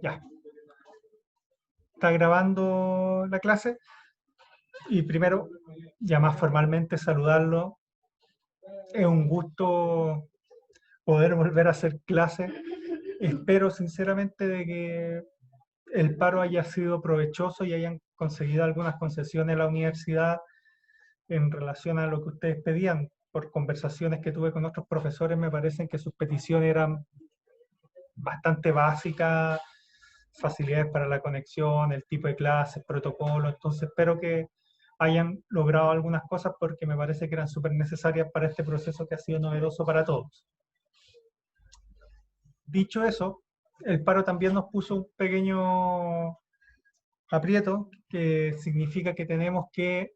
Ya, está grabando la clase y primero, ya más formalmente, saludarlo. Es un gusto poder volver a hacer clase. Espero sinceramente de que el paro haya sido provechoso y hayan conseguido algunas concesiones a la universidad en relación a lo que ustedes pedían. Por conversaciones que tuve con otros profesores, me parecen que sus peticiones eran bastante básicas, facilidades para la conexión, el tipo de clases, protocolo. Entonces espero que hayan logrado algunas cosas porque me parece que eran súper necesarias para este proceso que ha sido novedoso para todos. Dicho eso, el paro también nos puso un pequeño aprieto, que significa que tenemos que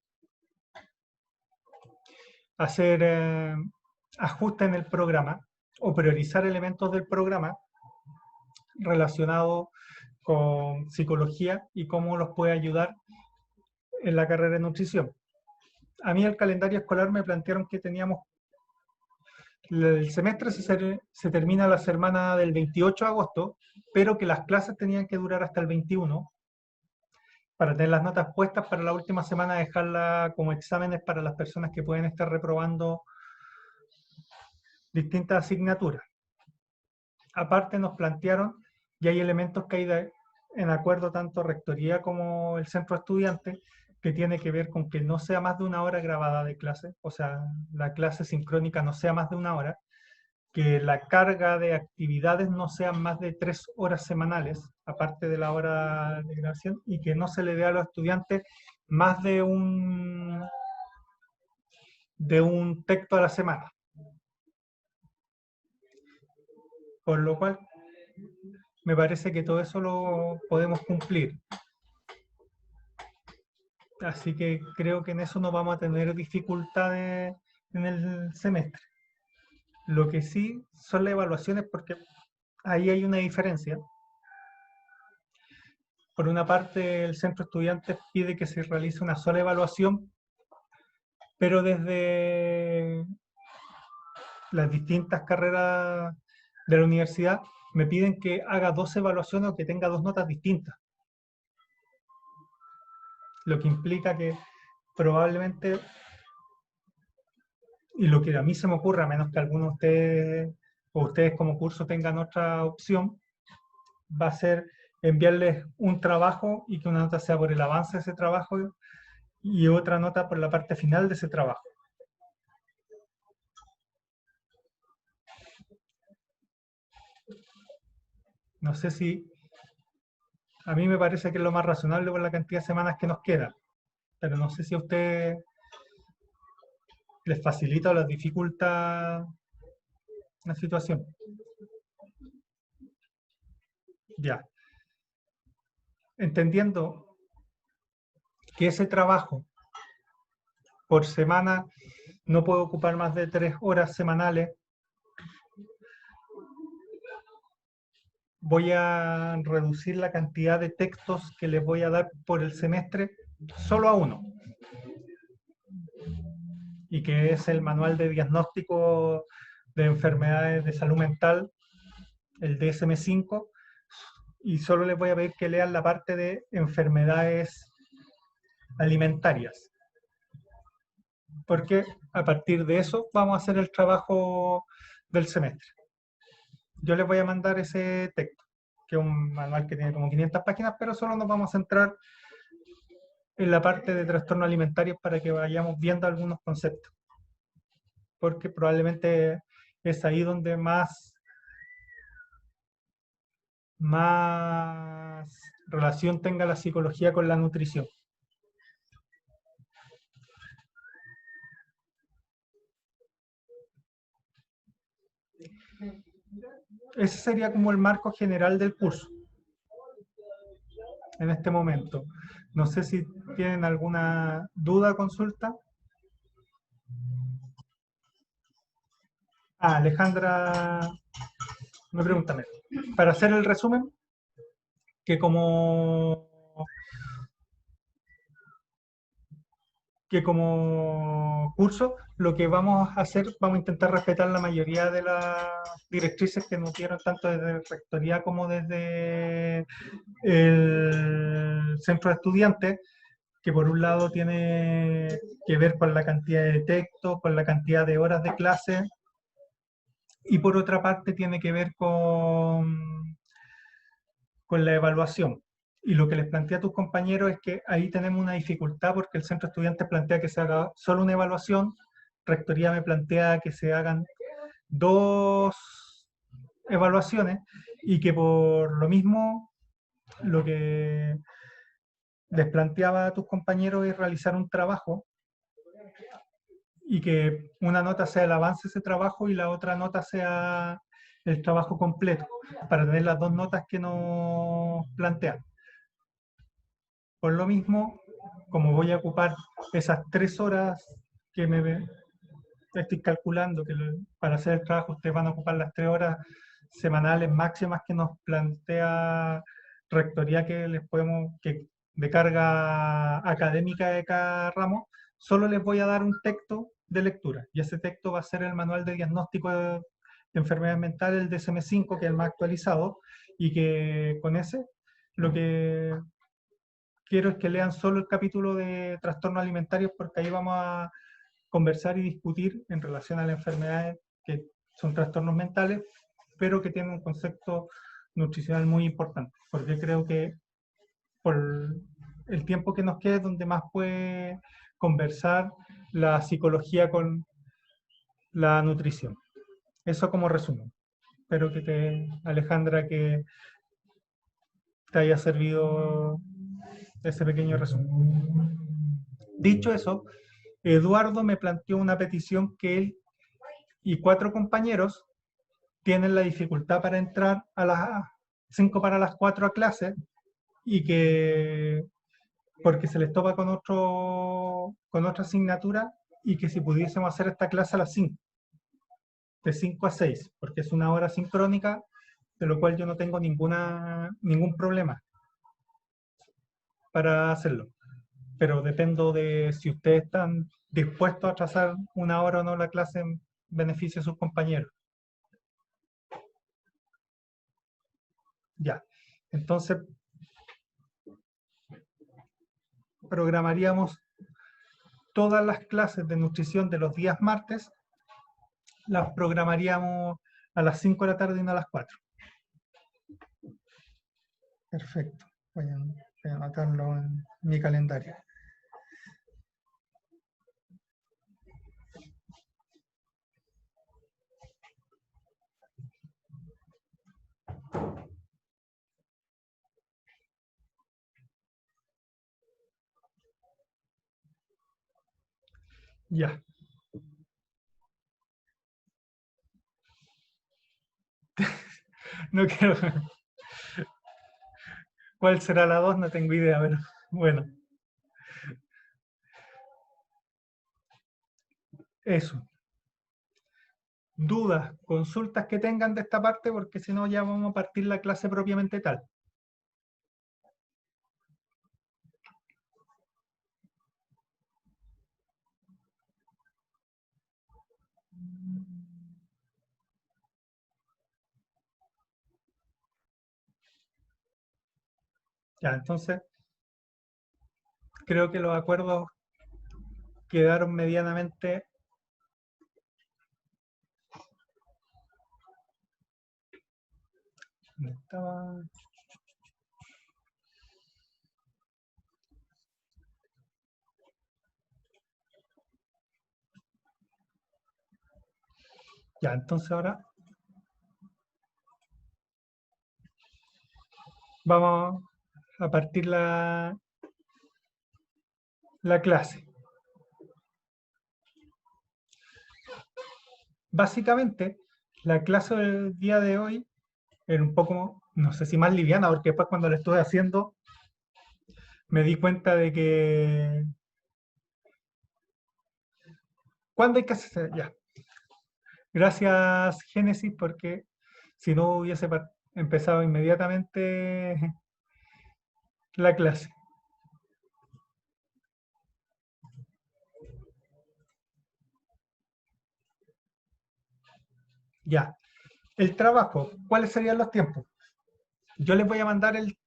hacer ajustes en el programa o priorizar elementos del programa relacionados con psicología y cómo los puede ayudar en la carrera de nutrición. A mí el calendario escolar me plantearon que teníamos, el semestre se termina la semana del 28 de agosto, pero que las clases tenían que durar hasta el 21 para tener las notas puestas para la última semana, dejarla como exámenes para las personas que pueden estar reprobando distintas asignaturas. Aparte nos plantearon, y hay elementos que hay en acuerdo tanto rectoría como el centro estudiante, que tiene que ver con que no sea más de una hora grabada de clase, o sea, la clase sincrónica no sea más de una hora, que la carga de actividades no sean más de 3 horas semanales, aparte de la hora de grabación, y que no se le dé a los estudiantes más de un texto a la semana. Por lo cual, me parece que todo eso lo podemos cumplir. Así que creo que en eso no vamos a tener dificultades en el semestre. Lo que sí son las evaluaciones, porque ahí hay una diferencia. Por una parte, el centro estudiantes pide que se realice una sola evaluación, pero desde las distintas carreras de la universidad me piden que haga 2 evaluaciones o que tenga 2 notas distintas. Lo que implica que probablemente, y lo que a mí se me ocurre, a menos que alguno de ustedes o ustedes como curso tengan otra opción, va a ser enviarles un trabajo y que una nota sea por el avance de ese trabajo y otra nota por la parte final de ese trabajo. No sé si, a mí me parece que es lo más razonable por la cantidad de semanas que nos queda, pero no sé si a ustedes les facilita o les dificulta la situación. Ya. Entendiendo que ese trabajo por semana no puede ocupar más de 3 horas semanales, voy a reducir la cantidad de textos que les voy a dar por el semestre solo a uno, y que es el manual de diagnóstico de enfermedades de salud mental, el DSM-5, y solo les voy a pedir que lean la parte de enfermedades alimentarias, porque a partir de eso vamos a hacer el trabajo del semestre. Yo les voy a mandar ese texto, que es un manual que tiene como 500 páginas, pero solo nos vamos a centrar en la parte de trastornos alimentarios para que vayamos viendo algunos conceptos, porque probablemente es ahí donde más relación tenga la psicología con la nutrición. Ese sería como el marco general del curso en este momento. No sé si tienen alguna duda, consulta. Alejandra me pregunta, para hacer el resumen, que como que como curso lo que vamos a hacer, vamos a intentar respetar la mayoría de las directrices que nos dieron tanto desde Rectoría como desde el centro de estudiantes, que por un lado tiene que ver con la cantidad de textos, con la cantidad de horas de clase, y por otra parte tiene que ver con la evaluación. Y lo que les plantea a tus compañeros es que ahí tenemos una dificultad porque el centro de estudiantes plantea que se haga solo una evaluación, Rectoría me plantea que se hagan dos evaluaciones y que por lo mismo lo que les planteaba a tus compañeros es realizar un trabajo y que una nota sea el avance de ese trabajo y la otra nota sea el trabajo completo, para tener las dos notas que nos plantean. Por lo mismo, como voy a ocupar esas 3 horas que me estoy calculando que para hacer el trabajo ustedes van a ocupar las 3 horas semanales máximas que nos plantea Rectoría que les podemos, que de carga académica de cada ramo, solo les voy a dar un texto de lectura. Y ese texto va a ser el manual de diagnóstico de enfermedades mentales, el DSM-5, que es el más actualizado, y que con ese lo que quiero es que lean solo el capítulo de trastornos alimentarios porque ahí vamos a conversar y discutir en relación a las enfermedades que son trastornos mentales, pero que tienen un concepto nutricional muy importante, porque creo que por el tiempo que nos queda es donde más puede conversar la psicología con la nutrición. Eso como resumen. Espero que Alejandra, que te haya servido ese pequeño resumen. Dicho eso, Eduardo me planteó una petición que él y 4 compañeros tienen la dificultad para entrar a las 5 para las 4 a clase y que porque se les topa con otra asignatura y que si pudiésemos hacer esta clase a las 5, de 5 a 6, porque es una hora sincrónica, de lo cual yo no tengo ningún problema para hacerlo. Pero dependo de si ustedes están dispuestos a trazar una hora o no la clase en beneficio de sus compañeros. Ya. Entonces, programaríamos todas las clases de nutrición de los días martes, las programaríamos a las 5 de la tarde y no a las 4. Perfecto. Voy a anotarlo en mi calendario. Ya. No quiero. ¿Cuál será la 2? No tengo idea, pero bueno. Eso. Dudas, consultas que tengan de esta parte, porque si no ya vamos a partir la clase propiamente tal. Ya, entonces creo que los acuerdos quedaron medianamente. Estaba. Ya, entonces ahora vamos a partir la clase. Básicamente, la clase del día de hoy era un poco, no sé si más liviana, porque después cuando lo estuve haciendo me di cuenta de que ¿cuándo hay que hacer? Ya. Gracias, Génesis, porque si no hubiese empezado inmediatamente la clase. Ya. El trabajo, ¿cuáles serían los tiempos? Yo les voy a mandar el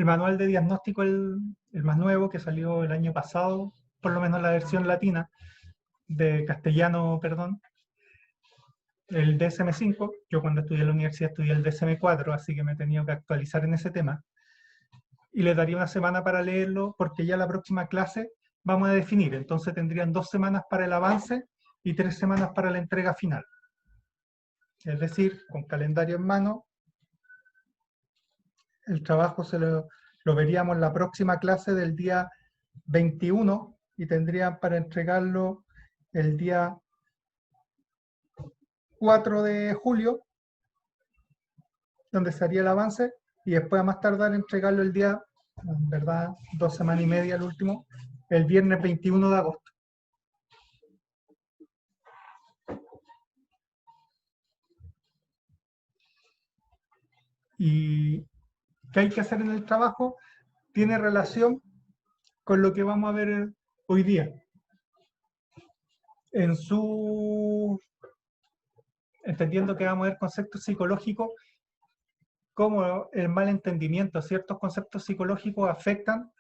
manual de diagnóstico, el más nuevo, que salió el año pasado, por lo menos la versión latina, de castellano, perdón, el DSM-5. Yo cuando estudié en la universidad estudié el DSM-4, así que me he tenido que actualizar en ese tema. Y les daría una semana para leerlo, porque ya la próxima clase vamos a definir. Entonces tendrían 2 semanas para el avance y 3 semanas para la entrega final. Es decir, con calendario en mano, el trabajo lo veríamos en la próxima clase del día 21 y tendrían para entregarlo el día 4 de julio, donde se haría el avance, y después a más tardar entregarlo el día, en verdad, 2 semanas y media el último, el viernes 21 de agosto. ¿Y qué hay que hacer en el trabajo? Tiene relación con lo que vamos a ver hoy día. En su, entendiendo que vamos a ver conceptos psicológicos, cómo el mal entendimiento, ciertos conceptos psicológicos afectan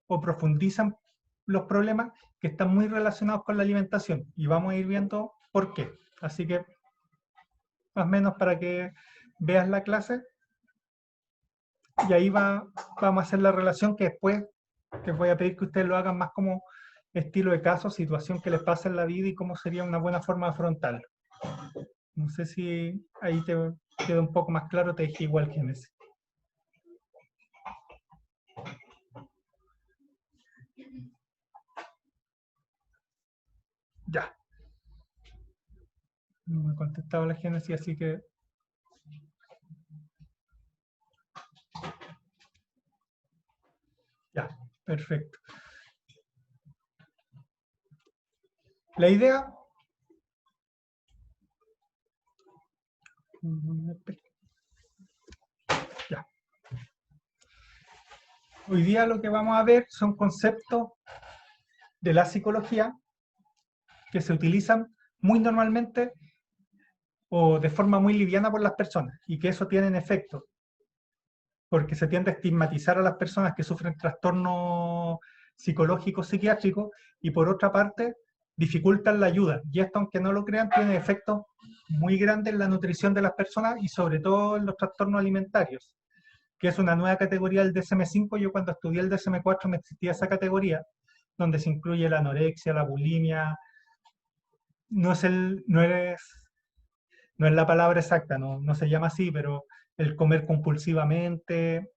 o profundizan los problemas que están muy relacionados con la alimentación. Y vamos a ir viendo por qué. Así que, más o menos para que veas la clase, y ahí vamos a hacer la relación que después les voy a pedir que ustedes lo hagan más como estilo de caso, situación que les pasa en la vida y cómo sería una buena forma de afrontarlo. No sé si ahí te queda un poco más claro, te dije igual que en ese. Ya. No me ha contestado la Génesis, así que ya, perfecto. La idea... Ya. Hoy día lo que vamos a ver son conceptos de la psicología que se utilizan muy normalmente o de forma muy liviana por las personas, y que eso tiene efecto, porque se tiende a estigmatizar a las personas que sufren trastornos psicológicos, psiquiátricos, y por otra parte dificultan la ayuda. Y esto, aunque no lo crean, tiene efectos muy grandes en la nutrición de las personas y sobre todo en los trastornos alimentarios, que es una nueva categoría del DSM-5. Yo cuando estudié el DSM-4 me existía esa categoría, donde se incluye la anorexia, la bulimia. No es la palabra exacta, no se llama así, pero el comer compulsivamente,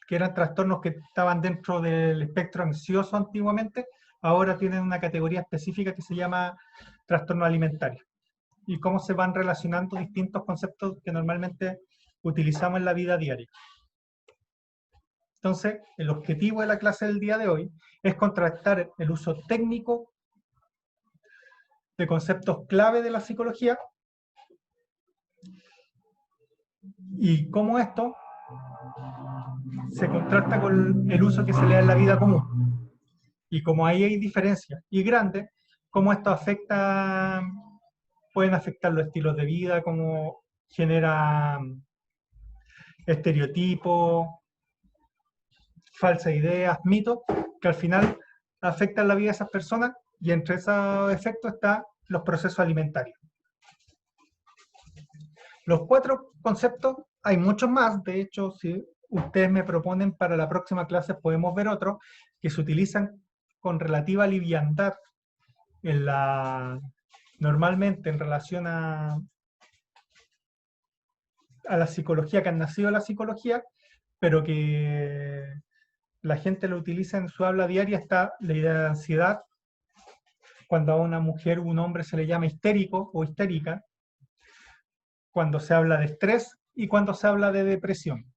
que eran trastornos que estaban dentro del espectro ansioso antiguamente, ahora tienen una categoría específica que se llama trastorno alimentario. Y cómo se van relacionando distintos conceptos que normalmente utilizamos en la vida diaria. Entonces, el objetivo de la clase del día de hoy es contrastar el uso técnico de conceptos clave de la psicología y cómo esto se contrasta con el uso que se le da en la vida común. Y como ahí hay diferencias y grandes, cómo esto pueden afectar los estilos de vida, cómo genera estereotipos, falsas ideas, mitos, que al final afectan la vida de esas personas, y entre esos efectos están los procesos alimentarios. Los 4 conceptos, hay muchos más, de hecho, si ustedes me proponen para la próxima clase podemos ver otros que se utilizan con relativa liviandad normalmente en relación a la psicología, que han nacido de la psicología, pero que la gente lo utiliza en su habla diaria. Está la idea de ansiedad, cuando a una mujer o un hombre se le llama histérico o histérica, cuando se habla de estrés y cuando se habla de depresión.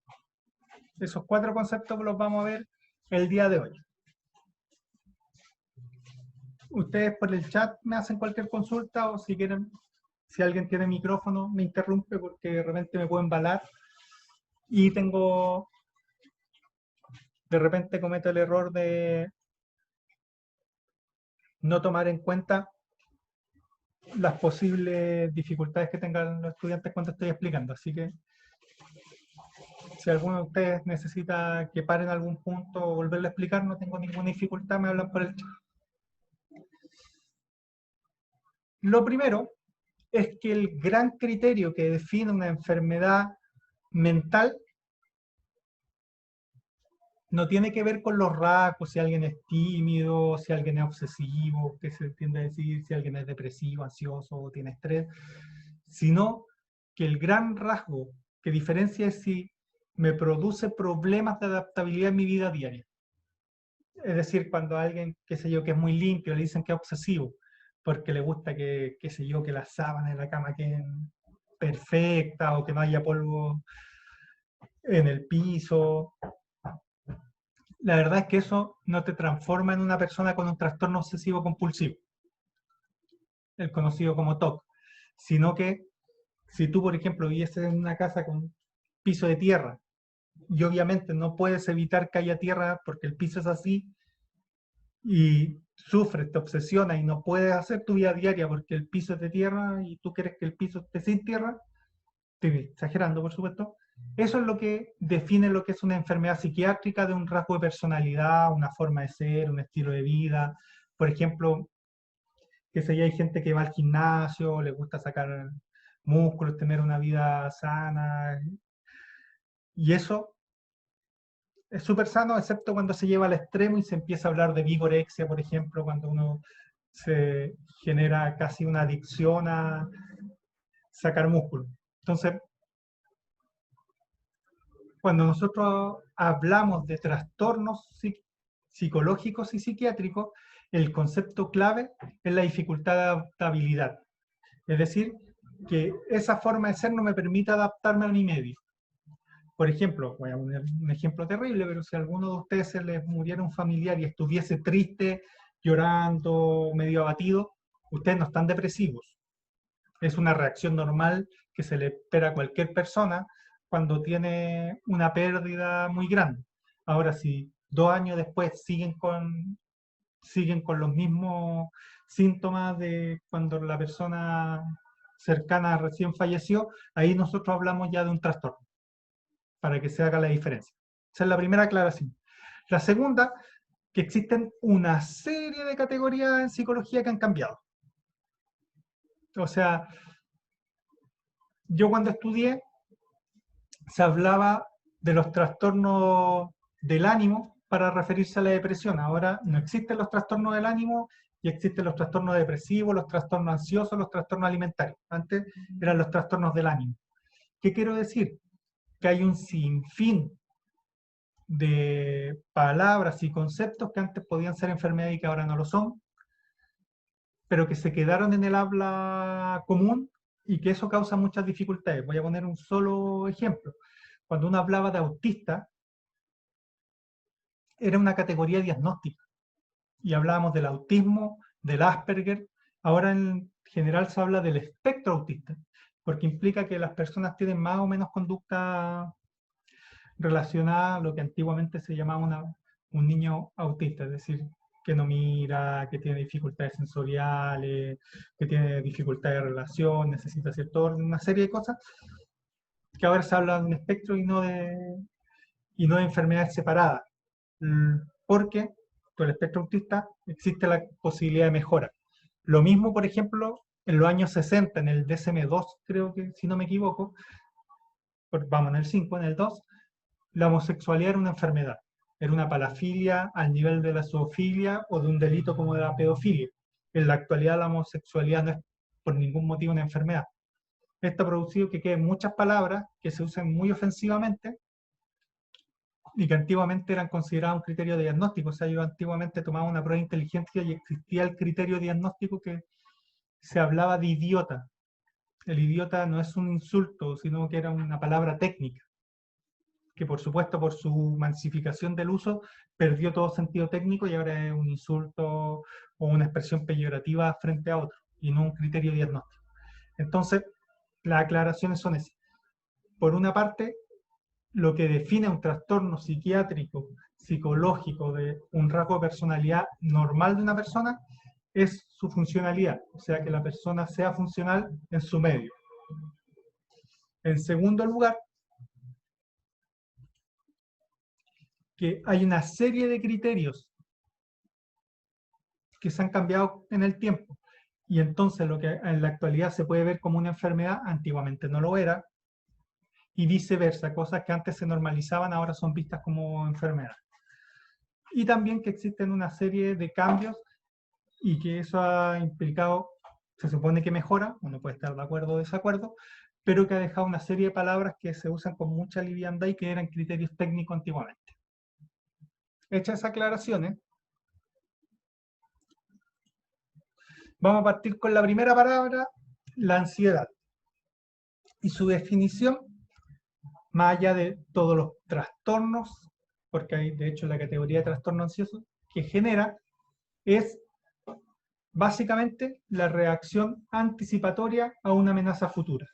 Esos 4 conceptos los vamos a ver el día de hoy. Ustedes por el chat me hacen cualquier consulta, o si quieren, si alguien tiene micrófono, me interrumpe, porque de repente me puedo embalar y de repente cometo el error de no tomar en cuenta las posibles dificultades que tengan los estudiantes cuando estoy explicando. Así que si alguno de ustedes necesita que paren algún punto o volverle a explicar, no tengo ninguna dificultad, me hablan por el chat. Lo primero es que el gran criterio que define una enfermedad mental no tiene que ver con los rasgos, si alguien es tímido, si alguien es obsesivo, que se tiende a decir, si alguien es depresivo, ansioso o tiene estrés, sino que el gran rasgo que diferencia es si me produce problemas de adaptabilidad en mi vida diaria. Es decir, cuando a alguien, qué sé yo, que es muy limpio, le dicen que es obsesivo, porque le gusta que, qué sé yo, que las sábanas de la cama queden perfectas o que no haya polvo en el piso. La verdad es que eso no te transforma en una persona con un trastorno obsesivo compulsivo, el conocido como TOC, sino que si tú, por ejemplo, vives en una casa con piso de tierra y obviamente no puedes evitar que haya tierra porque el piso es así y sufres, te obsesiona y no puedes hacer tu vida diaria porque el piso es de tierra y tú quieres que el piso esté sin tierra, estoy exagerando por supuesto, eso es lo que define lo que es una enfermedad psiquiátrica de un rasgo de personalidad, una forma de ser, un estilo de vida. Por ejemplo, que si hay gente que va al gimnasio, le gusta sacar músculos, tener una vida sana, y eso es súper sano, excepto cuando se lleva al extremo y se empieza a hablar de vigorexia, por ejemplo, cuando uno se genera casi una adicción a sacar músculo. Entonces, cuando nosotros hablamos de trastornos psicológicos y psiquiátricos, el concepto clave es la dificultad de adaptabilidad. Es decir, que esa forma de ser no me permite adaptarme a mi medio. Por ejemplo, voy a poner un ejemplo terrible, pero si a alguno de ustedes se les muriera un familiar y estuviese triste, llorando, medio abatido, ustedes no están depresivos. Es una reacción normal que se le espera a cualquier persona cuando tiene una pérdida muy grande. Ahora, si 2 años después siguen con los mismos síntomas de cuando la persona cercana recién falleció, ahí nosotros hablamos ya de un trastorno, para que se haga la diferencia. Esa es la primera aclaración. La segunda, que existen una serie de categorías en psicología que han cambiado. O sea, yo cuando estudié se hablaba de los trastornos del ánimo para referirse a la depresión. Ahora no existen los trastornos del ánimo y existen los trastornos depresivos, los trastornos ansiosos, los trastornos alimentarios. Antes eran los trastornos del ánimo. ¿Qué quiero decir? Que hay un sinfín de palabras y conceptos que antes podían ser enfermedades y que ahora no lo son, pero que se quedaron en el habla común y que eso causa muchas dificultades. Voy a poner un solo ejemplo. Cuando uno hablaba de autista, era una categoría diagnóstica y hablábamos del autismo, del Asperger. Ahora en general se habla del espectro autista, porque implica que las personas tienen más o menos conducta relacionada a lo que antiguamente se llamaba un niño autista, es decir, que no mira, que tiene dificultades sensoriales, que tiene dificultades de relación, necesita cierto orden, una serie de cosas, que ahora se habla de un espectro y no de enfermedades separadas, porque con el espectro autista existe la posibilidad de mejora. Lo mismo, por ejemplo, en los años 60, en el DSM-2, creo que, si no me equivoco, vamos, en el 5, en el 2, la homosexualidad era una enfermedad, era una parafilia al nivel de la zoofilia o de un delito como de la pedofilia. En la actualidad la homosexualidad no es por ningún motivo una enfermedad. Esto ha producido que queden muchas palabras que se usan muy ofensivamente y que antiguamente eran consideradas un criterio de diagnóstico. O sea, yo antiguamente tomaba una prueba de inteligencia y existía el criterio diagnóstico que se hablaba de idiota. El idiota no es un insulto, sino que era una palabra técnica, que por supuesto por su masificación del uso perdió todo sentido técnico y ahora es un insulto o una expresión peyorativa frente a otro y no un criterio diagnóstico. Entonces, las aclaraciones son esas. Por una parte, lo que define un trastorno psiquiátrico, psicológico, de un rasgo de personalidad normal de una persona, es su funcionalidad, o sea, que la persona sea funcional en su medio. En segundo lugar, que hay una serie de criterios que se han cambiado en el tiempo. Y entonces lo que en la actualidad se puede ver como una enfermedad, antiguamente no lo era, y viceversa, cosas que antes se normalizaban ahora son vistas como enfermedad. Y también que existen una serie de cambios y que eso ha implicado, se supone que mejora, uno puede estar de acuerdo o desacuerdo, pero que ha dejado una serie de palabras que se usan con mucha liviandad y que eran criterios técnicos antiguamente. Hechas esas aclaraciones, vamos a partir con la primera palabra, la ansiedad. Y su definición, más allá de todos los trastornos, porque hay de hecho la categoría de trastorno ansioso, que genera, es básicamente la reacción anticipatoria a una amenaza futura.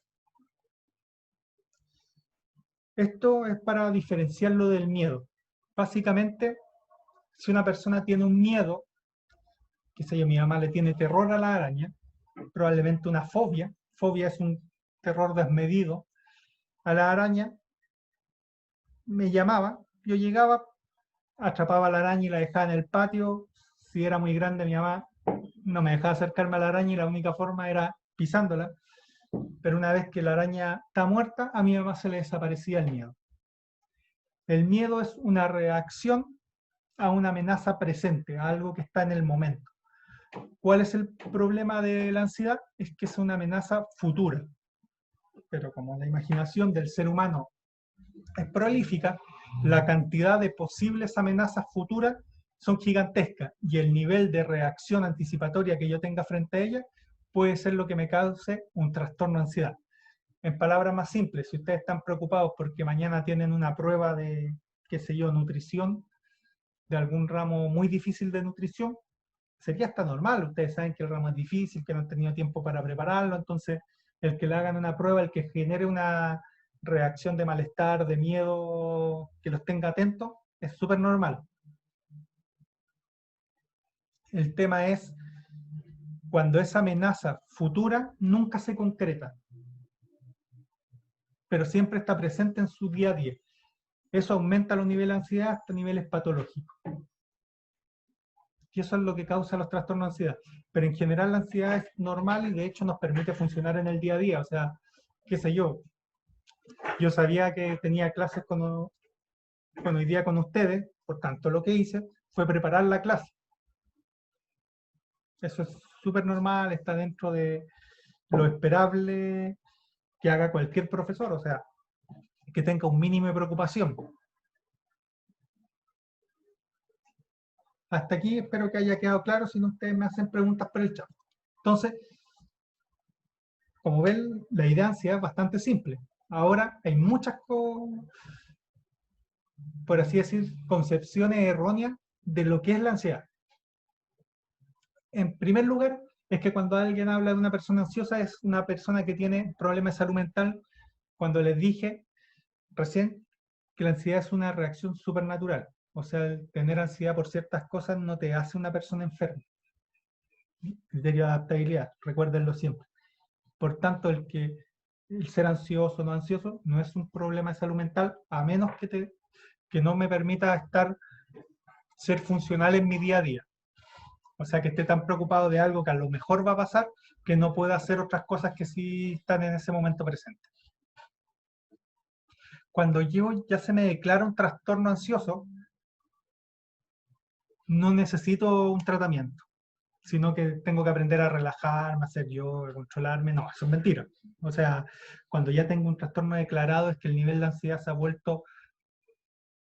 Esto es para diferenciarlo del miedo. Básicamente, si una persona tiene un miedo, qué sé yo, mi mamá le tiene terror a la araña, probablemente una fobia, fobia es un terror desmedido a la araña, me llamaba, yo llegaba, atrapaba a la araña y la dejaba en el patio, si era muy grande mi mamá no me dejaba acercarme a la araña y la única forma era pisándola, pero una vez que la araña está muerta, a mi mamá se le desaparecía el miedo. El miedo es una reacción a una amenaza presente, a algo que está en el momento. ¿Cuál es el problema de la ansiedad? Es que es una amenaza futura. Pero como la imaginación del ser humano es prolífica, la cantidad de posibles amenazas futuras son gigantescas y el nivel de reacción anticipatoria que yo tenga frente a ella puede ser lo que me cause un trastorno de ansiedad. En palabras más simples, si ustedes están preocupados porque mañana tienen una prueba de, qué sé yo, nutrición, de algún ramo muy difícil de nutrición, sería hasta normal. Ustedes saben que el ramo es difícil, que no han tenido tiempo para prepararlo, entonces el que le hagan una prueba, el que genere una reacción de malestar, de miedo, que los tenga atentos, es súper normal. El tema es cuando esa amenaza futura nunca se concreta, pero siempre está presente en su día a día. Eso aumenta los niveles de ansiedad hasta niveles patológicos. Y eso es lo que causa los trastornos de ansiedad. Pero en general la ansiedad es normal y de hecho nos permite funcionar en el día a día. O sea, qué sé yo sabía que tenía clases con hoy día con ustedes, por tanto lo que hice fue preparar la clase. Eso es súper normal, está dentro de lo esperable que haga cualquier profesor, o sea, que tenga un mínimo de preocupación. Hasta aquí espero que haya quedado claro, si no ustedes me hacen preguntas por el chat. Entonces, como ven, la idea de ansiedad es bastante simple. Ahora hay muchas, por así decir, concepciones erróneas de lo que es la ansiedad. En primer lugar, es que cuando alguien habla de una persona ansiosa es una persona que tiene problemas de salud mental, cuando les dije recién que la ansiedad es una reacción supernatural. O sea, el tener ansiedad por ciertas cosas no te hace una persona enferma. Criterio de adaptabilidad, recuérdenlo siempre. Por tanto, el ser ansioso o no ansioso no es un problema de salud mental, a menos que no me permita ser funcional en mi día a día. O sea, que esté tan preocupado de algo que a lo mejor va a pasar, que no pueda hacer otras cosas que sí están en ese momento presente. Cuando yo ya se me declara un trastorno ansioso, no necesito un tratamiento, sino que tengo que aprender a relajarme, a hacer yoga, a controlarme. No, eso es mentira. O sea, cuando ya tengo un trastorno declarado es que el nivel de ansiedad se ha vuelto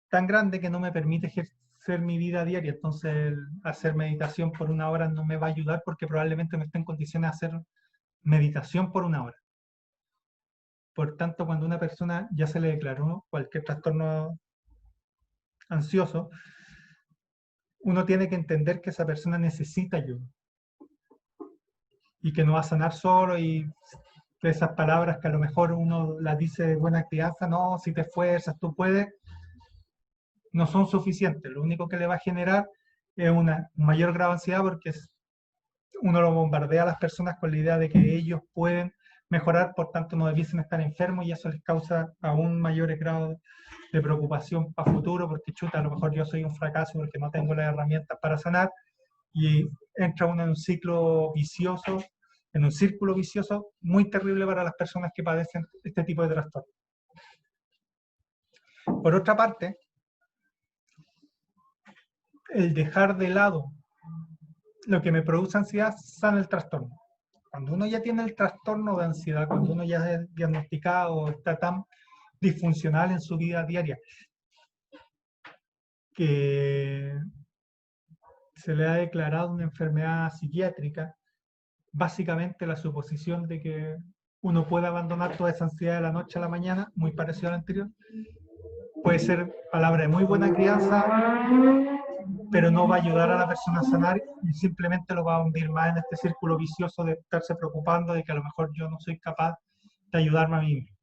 tan grande que no me permite ejercer mi vida diaria. Entonces, hacer meditación por una hora no me va a ayudar porque probablemente no esté en condiciones de hacer meditación por una hora. Por tanto, cuando una persona ya se le declaró cualquier trastorno ansioso, uno tiene que entender que esa persona necesita ayuda y que no va a sanar solo, y esas palabras que a lo mejor uno las dice de buena crianza, no, si te esfuerzas, tú puedes, no son suficientes. Lo único que le va a generar es una mayor grado de ansiedad porque uno lo bombardea a las personas con la idea de que ellos pueden mejorar, por tanto no debiesen estar enfermos y eso les causa aún mayores grados de preocupación para futuro porque chuta, a lo mejor yo soy un fracaso porque no tengo las herramientas para sanar y entra uno en un ciclo vicioso, en un círculo vicioso muy terrible para las personas que padecen este tipo de trastornos. Por otra parte, el dejar de lado lo que me produce ansiedad sana el trastorno. Cuando uno ya tiene el trastorno de ansiedad, cuando uno ya es diagnosticado, está tan disfuncional en su vida diaria, que se le ha declarado una enfermedad psiquiátrica, básicamente la suposición de que uno puede abandonar toda esa ansiedad de la noche a la mañana, muy parecido al anterior, puede ser palabra de muy buena crianza, pero no va a ayudar a la persona a sanar y simplemente lo va a hundir más en este círculo vicioso de estarse preocupando de que a lo mejor yo no soy capaz de ayudarme a mí mismo.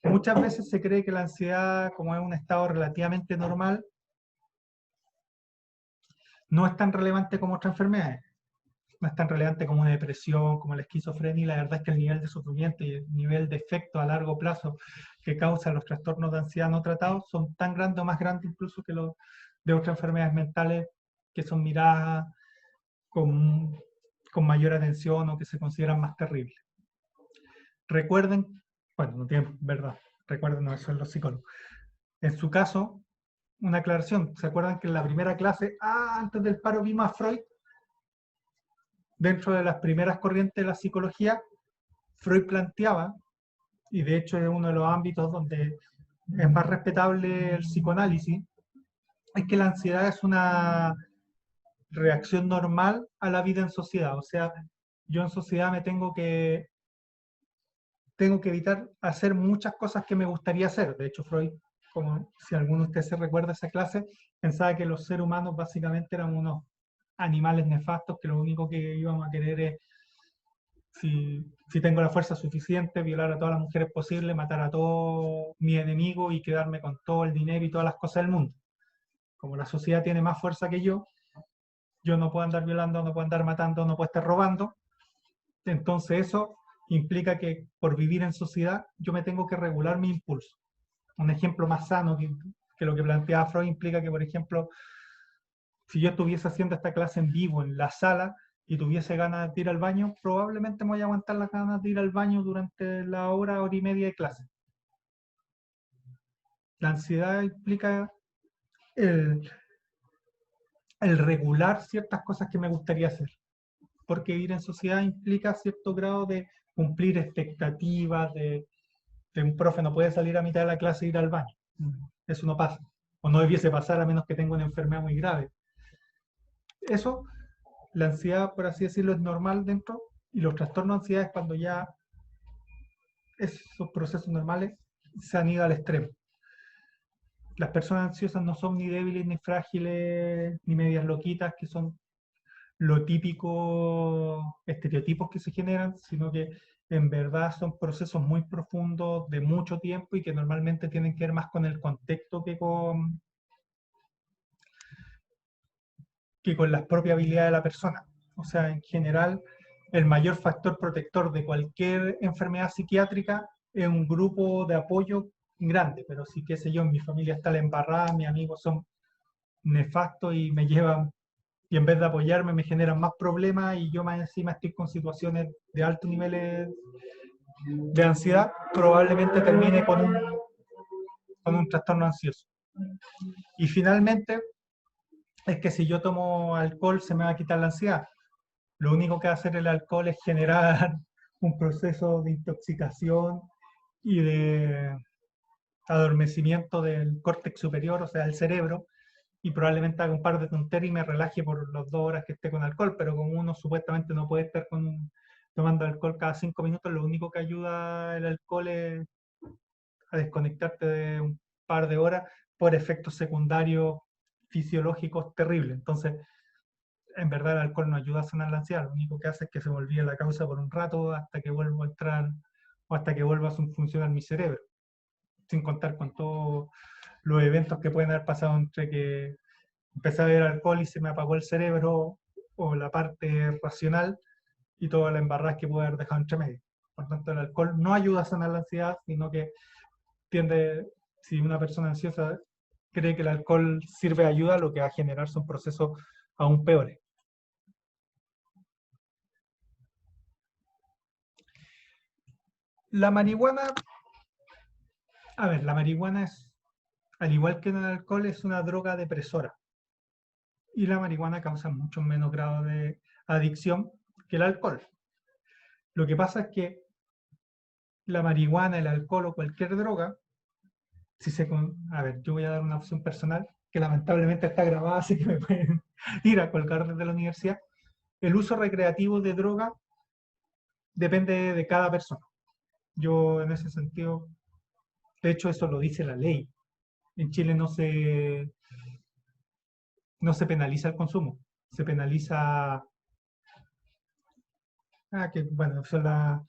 Muchas veces se cree que la ansiedad, como es un estado relativamente normal, no es tan relevante como otras enfermedades. No es tan relevante como una depresión, como la esquizofrenia, y la verdad es que el nivel de sufrimiento y el nivel de efecto a largo plazo que causan los trastornos de ansiedad no tratados son tan grandes o más grandes incluso que los de otras enfermedades mentales que son miradas con, con mayor atención o que se consideran más terribles. Recuerden, bueno, no tienen verdad, recuerden, no, eso es los psicólogos. En su caso, una aclaración, ¿se acuerdan que en la primera clase, antes del paro, vimos a Freud? Dentro de las primeras corrientes de la psicología, Freud planteaba, y de hecho es uno de los ámbitos donde es más respetable el psicoanálisis, es que la ansiedad es una reacción normal a la vida en sociedad. O sea, yo en sociedad me tengo que evitar hacer muchas cosas que me gustaría hacer. De hecho, Freud, como si alguno de ustedes se recuerda esa clase, pensaba que los seres humanos básicamente eran unos animales nefastos que lo único que íbamos a querer es, si tengo la fuerza suficiente, violar a todas las mujeres posibles, matar a todos mis enemigos y quedarme con todo el dinero y todas las cosas del mundo. Como la sociedad tiene más fuerza que yo no puedo andar violando, no puedo andar matando, no puedo estar robando. Entonces eso implica que por vivir en sociedad yo me tengo que regular mi impulso. Un ejemplo más sano que lo que planteaba Freud implica que, por ejemplo, si yo estuviese haciendo esta clase en vivo en la sala y tuviese ganas de ir al baño, probablemente me voy a aguantar las ganas de ir al baño durante la hora y media de clase. La ansiedad implica el, el regular ciertas cosas que me gustaría hacer, porque vivir en sociedad implica cierto grado de cumplir expectativas, de un profe no puede salir a mitad de la clase e ir al baño. Eso no pasa, o no debiese pasar a menos que tenga una enfermedad muy grave. Eso, la ansiedad, por así decirlo, es normal dentro, y los trastornos de ansiedad es cuando ya esos procesos normales se han ido al extremo. Las personas ansiosas no son ni débiles, ni frágiles, ni medias loquitas, que son lo típico, estereotipos que se generan, sino que en verdad son procesos muy profundos de mucho tiempo y que normalmente tienen que ver más con el contexto que con las propias habilidades de la persona. O sea, en general, el mayor factor protector de cualquier enfermedad psiquiátrica es un grupo de apoyo grande, pero sí, qué sé yo, en mi familia está la embarrada, mis amigos son nefastos y me llevan, y en vez de apoyarme me generan más problemas y yo más encima estoy con situaciones de altos niveles de ansiedad, probablemente termine con un trastorno ansioso. Y finalmente, es que si yo tomo alcohol se me va a quitar la ansiedad. Lo único que hace el alcohol es generar un proceso de intoxicación y de adormecimiento del córtex superior, o sea, del cerebro, y probablemente haga un par de tonterías y me relaje por las 2 horas que esté con alcohol, pero como uno supuestamente no puede estar tomando alcohol cada 5 minutos, lo único que ayuda el alcohol es a desconectarte de un par de horas por efectos secundarios fisiológicos terribles. Entonces, en verdad el alcohol no ayuda a sanar la ansiedad, lo único que hace es que se me olvide la causa por un rato hasta que vuelva a entrar o hasta que vuelva a funcionar mi cerebro, sin contar con todos los eventos que pueden haber pasado entre que empecé a beber alcohol y se me apagó el cerebro, o la parte racional y toda la embarrada que puede haber dejado entre medio. Por tanto, el alcohol no ayuda a sanar la ansiedad, sino que tiende, si una persona ansiosa cree que el alcohol sirve de ayuda, lo que va a generar son procesos aún peores. La marihuana, a ver, la marihuana es, al igual que el alcohol, es una droga depresora. Y la marihuana causa mucho menos grado de adicción que el alcohol. Lo que pasa es que la marihuana, el alcohol o cualquier droga, si se a ver, yo voy a dar una opción personal que lamentablemente está grabada, así que me pueden ir a colgar desde la universidad. El uso recreativo de droga depende de cada persona. Yo en ese sentido, de hecho eso lo dice la ley. En Chile no se penaliza el consumo, se penaliza, que bueno, son las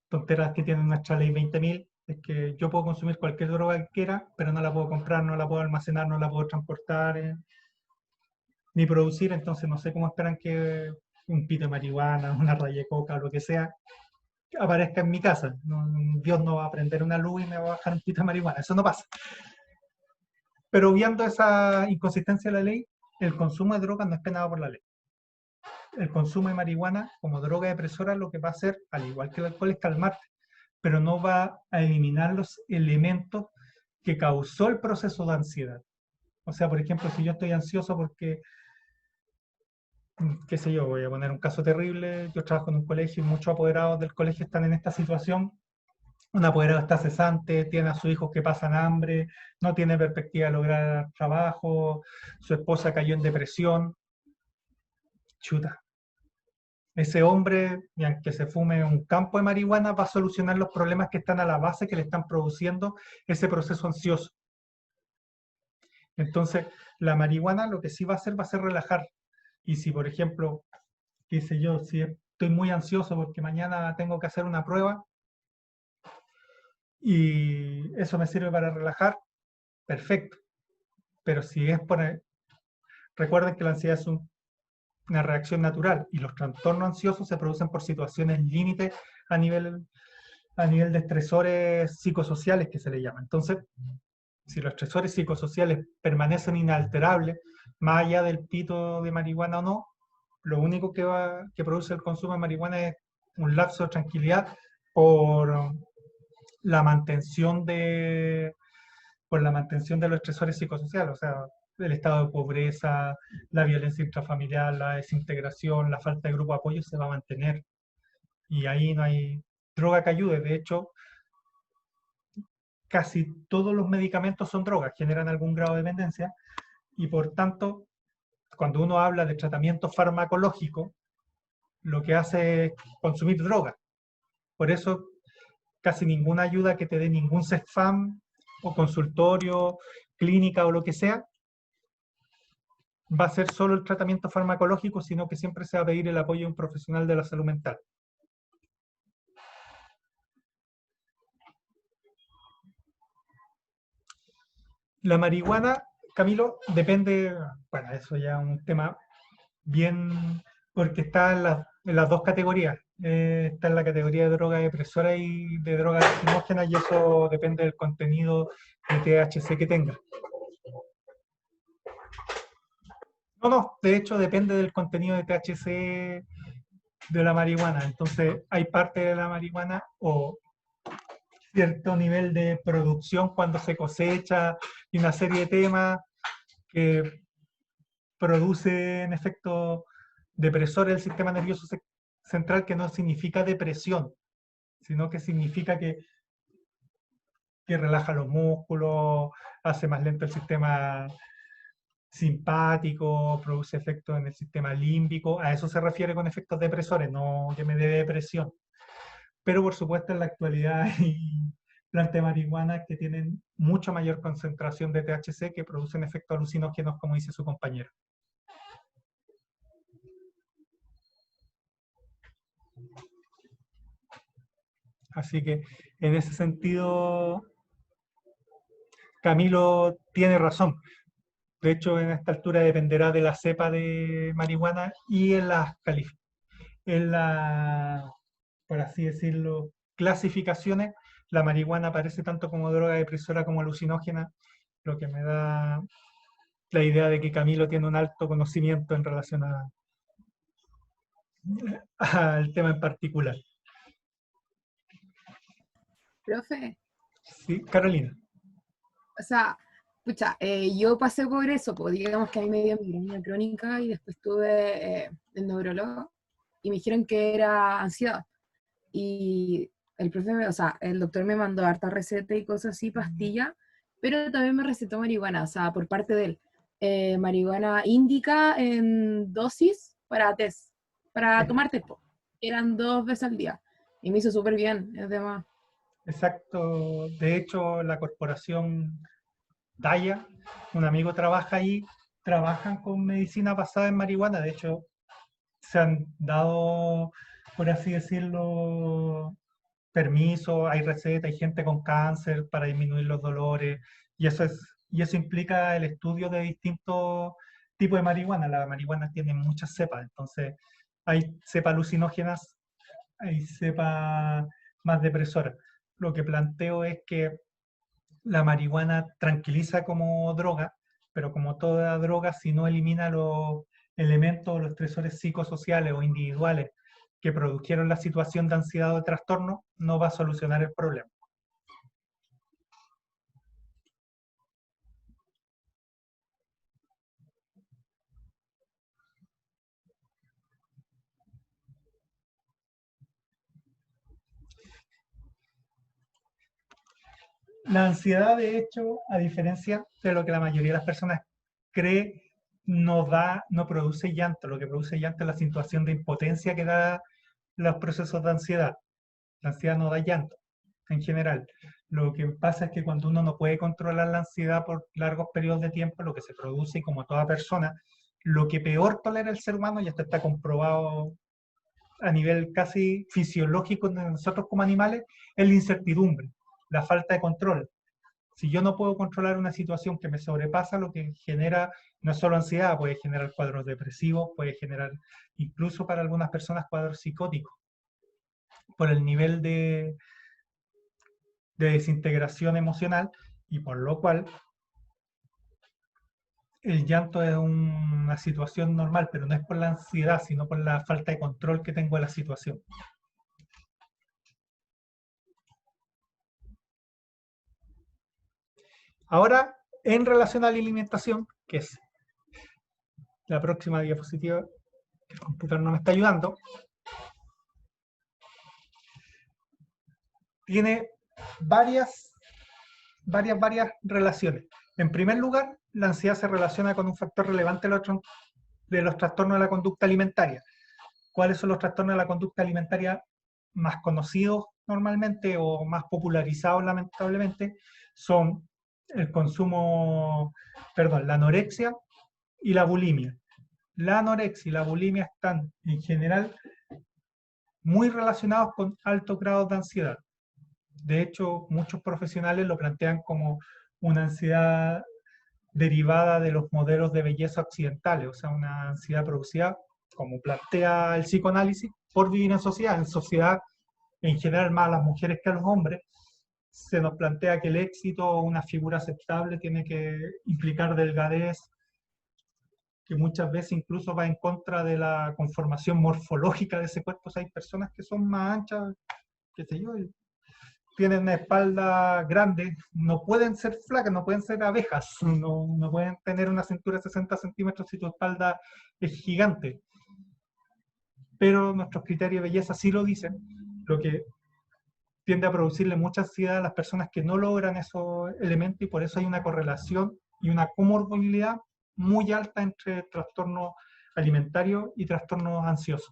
tonteras que tiene nuestra ley 20.000, es que yo puedo consumir cualquier droga que quiera, pero no la puedo comprar, no la puedo almacenar, no la puedo transportar, ni producir, entonces no sé cómo esperan que un pito de marihuana, una raya de coca o lo que sea, aparezca en mi casa. Dios no va a prender una luz y me va a bajar un pito de marihuana, eso no pasa. Pero viendo esa inconsistencia de la ley, el consumo de drogas no es penado por la ley. El consumo de marihuana como droga depresora lo que va a hacer, al igual que el alcohol, es calmarte, pero no va a eliminar los elementos que causó el proceso de ansiedad. O sea, por ejemplo, si yo estoy ansioso porque, qué sé yo, voy a poner un caso terrible, yo trabajo en un colegio y muchos apoderados del colegio están en esta situación. Un apoderado está cesante, tiene a sus hijos que pasan hambre, no tiene perspectiva de lograr trabajo, su esposa cayó en depresión. Chuta, ese hombre, y aunque se fume un campo de marihuana, va a solucionar los problemas que están a la base que le están produciendo ese proceso ansioso. Entonces, la marihuana lo que sí va a ser relajar. Y si, por ejemplo, qué sé yo, si estoy muy ansioso porque mañana tengo que hacer una prueba y eso me sirve para relajar, perfecto. Pero si es recuerden que la ansiedad es una reacción natural y los trastornos ansiosos se producen por situaciones límite a nivel, a nivel de estresores psicosociales que se le llama. Entonces, si los estresores psicosociales permanecen inalterables, más allá del pito de marihuana o no, lo único que produce el consumo de marihuana es un lapso de tranquilidad por la mantención de, por la mantención de los estresores psicosociales, o sea, el estado de pobreza, la violencia intrafamiliar, la desintegración, la falta de grupo de apoyo se va a mantener. Y ahí no hay droga que ayude. De hecho, casi todos los medicamentos son drogas, generan algún grado de dependencia y por tanto, cuando uno habla de tratamiento farmacológico, lo que hace es consumir droga. Por eso, casi ninguna ayuda que te dé ningún CEFAM o consultorio, clínica o lo que sea, va a ser solo el tratamiento farmacológico, sino que siempre se va a pedir el apoyo de un profesional de la salud mental. La marihuana, Camilo, depende, bueno, eso ya es un tema bien, porque está en las dos categorías. Está en la categoría de droga depresora y de droga alucinógena y eso depende del contenido de THC que tenga. No, no, de hecho depende del contenido de THC de la marihuana. Entonces hay parte de la marihuana o cierto nivel de producción cuando se cosecha y una serie de temas que producen efectos depresores del sistema nervioso central que no significa depresión, sino que significa que relaja los músculos, hace más lento el sistema simpático, produce efectos en el sistema límbico. A eso se refiere con efectos depresores, no que me dé depresión. Pero por supuesto en la actualidad hay plantas de marihuana que tienen mucha mayor concentración de THC que producen efectos alucinógenos, como dice su compañero. Así que en ese sentido, Camilo tiene razón. De hecho, en esta altura dependerá de la cepa de marihuana y en la, por así decirlo, clasificaciones, la marihuana aparece tanto como droga depresora como alucinógena, lo que me da la idea de que Camilo tiene un alto conocimiento en relación al tema en particular. Profe, Sí, Carolina. o sea, pucha, yo pasé por eso, pues digamos que a mí me dio migraña crónica y después tuve el neurólogo y me dijeron que era ansiedad. Y el profe, o sea, el doctor me mandó harta receta y cosas así, pastillas, pero también me recetó marihuana, o sea, por parte de él. Marihuana índica en dosis para test, para tomar test, po. Eran 2 veces al día. Y me hizo súper bien, es de más. Exacto. De hecho, la corporación Daya, un amigo trabaja ahí, trabajan con medicina basada en marihuana. De hecho, se han dado, por así decirlo, permiso, hay recetas, hay gente con cáncer para disminuir los dolores, y eso implica el estudio de distintos tipos de marihuana. La marihuana tiene muchas cepas, entonces hay cepas alucinógenas, hay cepas más depresoras. Lo que planteo es que la marihuana tranquiliza como droga, pero como toda droga, si no elimina los elementos o los estresores psicosociales o individuales que produjeron la situación de ansiedad o de trastorno, no va a solucionar el problema. La ansiedad, de hecho, a diferencia de lo que la mayoría de las personas cree, no produce llanto. Lo que produce llanto es la situación de impotencia que da los procesos de ansiedad. La ansiedad no da llanto, en general. Lo que pasa es que cuando uno no puede controlar la ansiedad por largos periodos de tiempo, lo que se produce, y como toda persona, lo que peor tolera el ser humano, y esto está comprobado a nivel casi fisiológico de nosotros como animales, es la incertidumbre, la falta de control. Si yo no puedo controlar una situación que me sobrepasa, lo que genera no es solo ansiedad, puede generar cuadros depresivos, puede generar incluso para algunas personas cuadros psicóticos, por el nivel de desintegración emocional, y por lo cual el llanto es una situación normal, pero no es por la ansiedad, sino por la falta de control que tengo de la situación. Ahora, en relación a la alimentación, que es la próxima diapositiva, el computador no me está ayudando, tiene varias relaciones. En primer lugar, la ansiedad se relaciona con un factor relevante de los trastornos de la conducta alimentaria. ¿Cuáles son los trastornos de la conducta alimentaria más conocidos normalmente o más popularizados lamentablemente? Son el consumo, perdón, la anorexia y la bulimia. La anorexia y la bulimia están en general muy relacionados con altos grados de ansiedad. De hecho, muchos profesionales lo plantean como una ansiedad derivada de los modelos de belleza occidentales, o sea, una ansiedad producida, como plantea el psicoanálisis, por vivir en sociedad. En sociedad, en general, más a las mujeres que a los hombres, se nos plantea que el éxito o una figura aceptable tiene que implicar delgadez, que muchas veces incluso va en contra de la conformación morfológica de ese cuerpo. O sea, hay personas que son más anchas, qué sé yo, tienen una espalda grande, no pueden ser flacas, no pueden ser abejas, no pueden tener una cintura de 60 centímetros si tu espalda es gigante. Pero nuestros criterios de belleza sí lo dicen, lo que tiende a producirle mucha ansiedad a las personas que no logran esos elementos, y por eso hay una correlación y una comorbilidad muy alta entre trastornos alimentarios y trastornos ansiosos.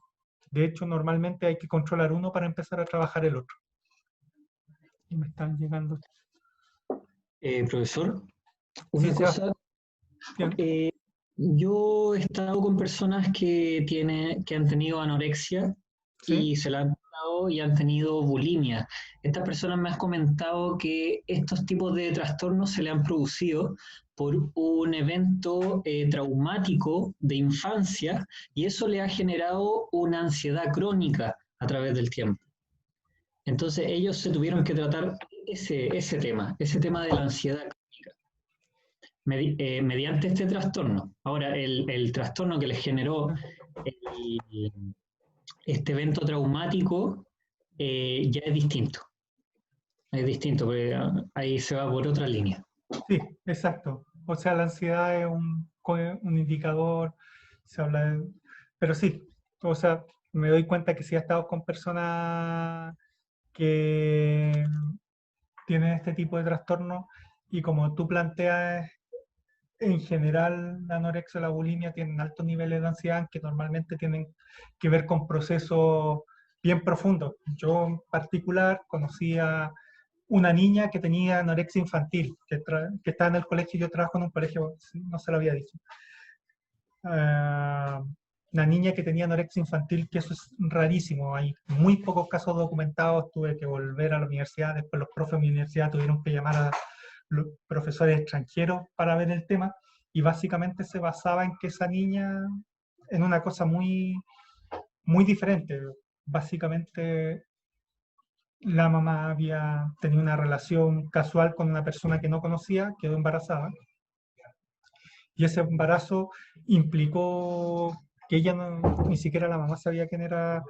De hecho, normalmente hay que controlar uno para empezar a trabajar el otro. Y me están llegando. Profesor, Sí, una cosa, Sebastián. yo he estado con personas que han tenido anorexia ¿Sí? y se la han tratado presentado y han tenido bulimia. Estas personas me han comentado que estos tipos de trastornos se le han producido por un evento traumático de infancia y eso le ha generado una ansiedad crónica a través del tiempo. Entonces ellos se tuvieron que tratar ese tema de la ansiedad mediante este trastorno. Ahora, el trastorno que les generó este evento traumático ya es distinto. Es distinto, porque ahí se va por otra línea. Sí, exacto. O sea, la ansiedad es un indicador, se habla pero sí, o sea, me doy cuenta que sí he estado con personas que tienen este tipo de trastorno y como tú planteas, en general la anorexia o la bulimia tienen altos niveles de ansiedad que normalmente tienen que ver con procesos bien profundos. Yo en particular conocí a una niña que tenía anorexia infantil, que estaba en el colegio, yo trabajo en un colegio, no se lo había dicho. Una niña que tenía anorexia infantil, que eso es rarísimo, hay muy pocos casos documentados, tuve que volver a la universidad, después los profes de mi universidad tuvieron que llamar a los profesores extranjeros para ver el tema, y básicamente se basaba en que esa niña, en una cosa muy diferente, básicamente la mamá había tenido una relación casual con una persona que no conocía, quedó embarazada, y ese embarazo implicó que ella ni siquiera la mamá sabía quién era,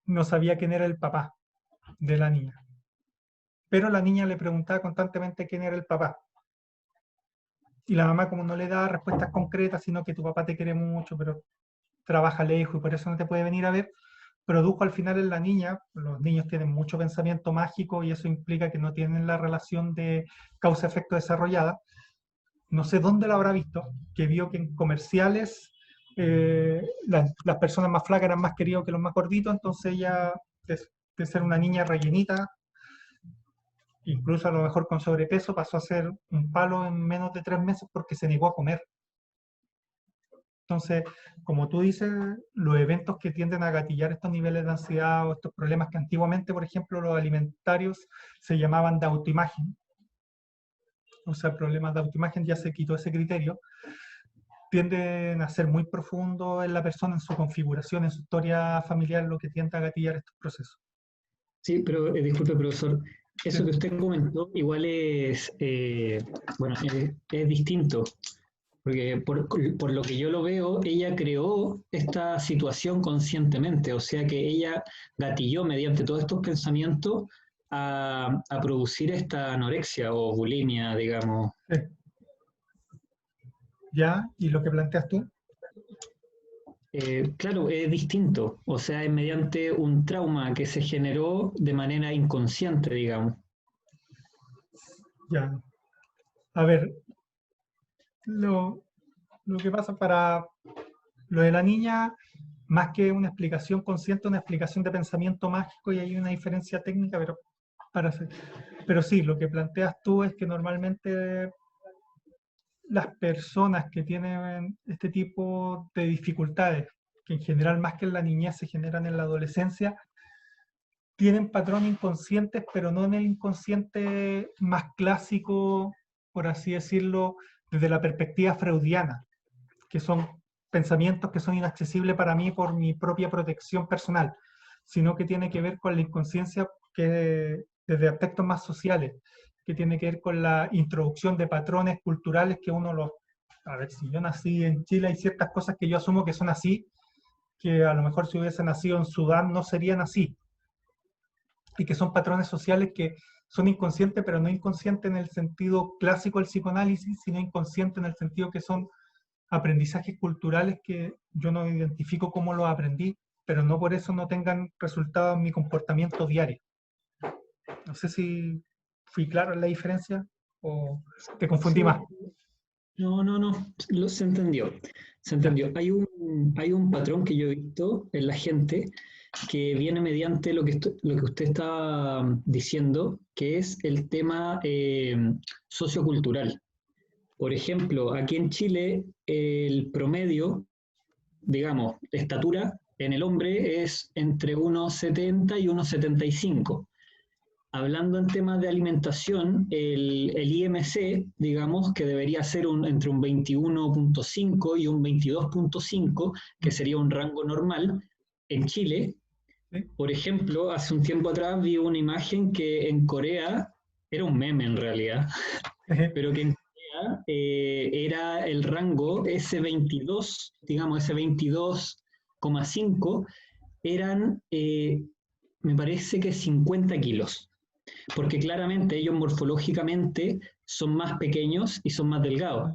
no sabía quién era el papá de la niña. Pero la niña le preguntaba constantemente quién era el papá. Y la mamá como no le da respuestas concretas, sino que tu papá te quiere mucho, pero trabaja lejos y por eso no te puede venir a ver, produjo al final en la niña, los niños tienen mucho pensamiento mágico y eso implica que no tienen la relación de causa-efecto desarrollada. No sé dónde lo habrá visto, que vio que en comerciales las personas más flacas eran más queridos que los más gorditos, entonces ella, de ser una niña rellenita, incluso a lo mejor con sobrepeso, pasó a ser un palo en menos de 3 meses porque se negó a comer. Entonces, como tú dices, los eventos que tienden a gatillar estos niveles de ansiedad o estos problemas que antiguamente, por ejemplo, los alimentarios se llamaban de autoimagen, o sea, problemas de autoimagen, ya se quitó ese criterio, tienden a ser muy profundos en la persona, en su configuración, en su historia familiar, lo que tiende a gatillar estos procesos. Sí, pero disculpe, profesor, Sí, eso que usted comentó igual bueno, es distinto, porque por lo que yo lo veo, ella creó esta situación conscientemente, o sea que ella gatilló mediante todos estos pensamientos a producir esta anorexia o bulimia, digamos. sí. ¿Ya? ¿Y lo que planteas tú? Claro, es distinto, o sea, es mediante un trauma que se generó de manera inconsciente, digamos. Ya. A ver, lo que pasa para lo de la niña, más que una explicación consciente, una explicación de pensamiento mágico, y hay una diferencia técnica, pero sí, lo que planteas tú es que normalmente las personas que tienen este tipo de dificultades, que en general más que en la niñez se generan en la adolescencia, tienen patrones inconscientes, pero no en el inconsciente más clásico, por así decirlo, desde la perspectiva freudiana, que son pensamientos que son inaccesibles para mí por mi propia protección personal, sino que tiene que ver con la inconsciencia que desde aspectos más sociales, que tiene que ver con la introducción de patrones culturales que uno los... A ver, si yo nací en Chile, hay ciertas cosas que yo asumo que son así, que a lo mejor si hubiese nacido en Sudán no serían así, y que son patrones sociales que son inconscientes, pero no inconscientes en el sentido clásico del psicoanálisis, sino inconscientes en el sentido que son aprendizajes culturales que yo no identifico cómo los aprendí, pero no por eso no tengan resultado en mi comportamiento diario. No sé si fui claro en la diferencia o te confundí Sí, más. no, se entendió, se Ya, entendió. Hay un patrón que yo he visto en la gente que viene mediante lo que usted está diciendo, que es el tema sociocultural. Por ejemplo, aquí en Chile, el promedio, digamos, estatura, En el hombre es entre 1,70 y 1,75. Hablando en temas de alimentación, el IMC, digamos, que debería ser entre un 21,5 y un 22,5, que sería un rango normal, en Chile, ¿sí? por ejemplo, hace un tiempo atrás vi una imagen que en Corea, era un meme en realidad, pero que en Corea era el rango S22, digamos S22,5, eran, me parece que 50 kilos, porque claramente ellos morfológicamente son más pequeños y son más delgados.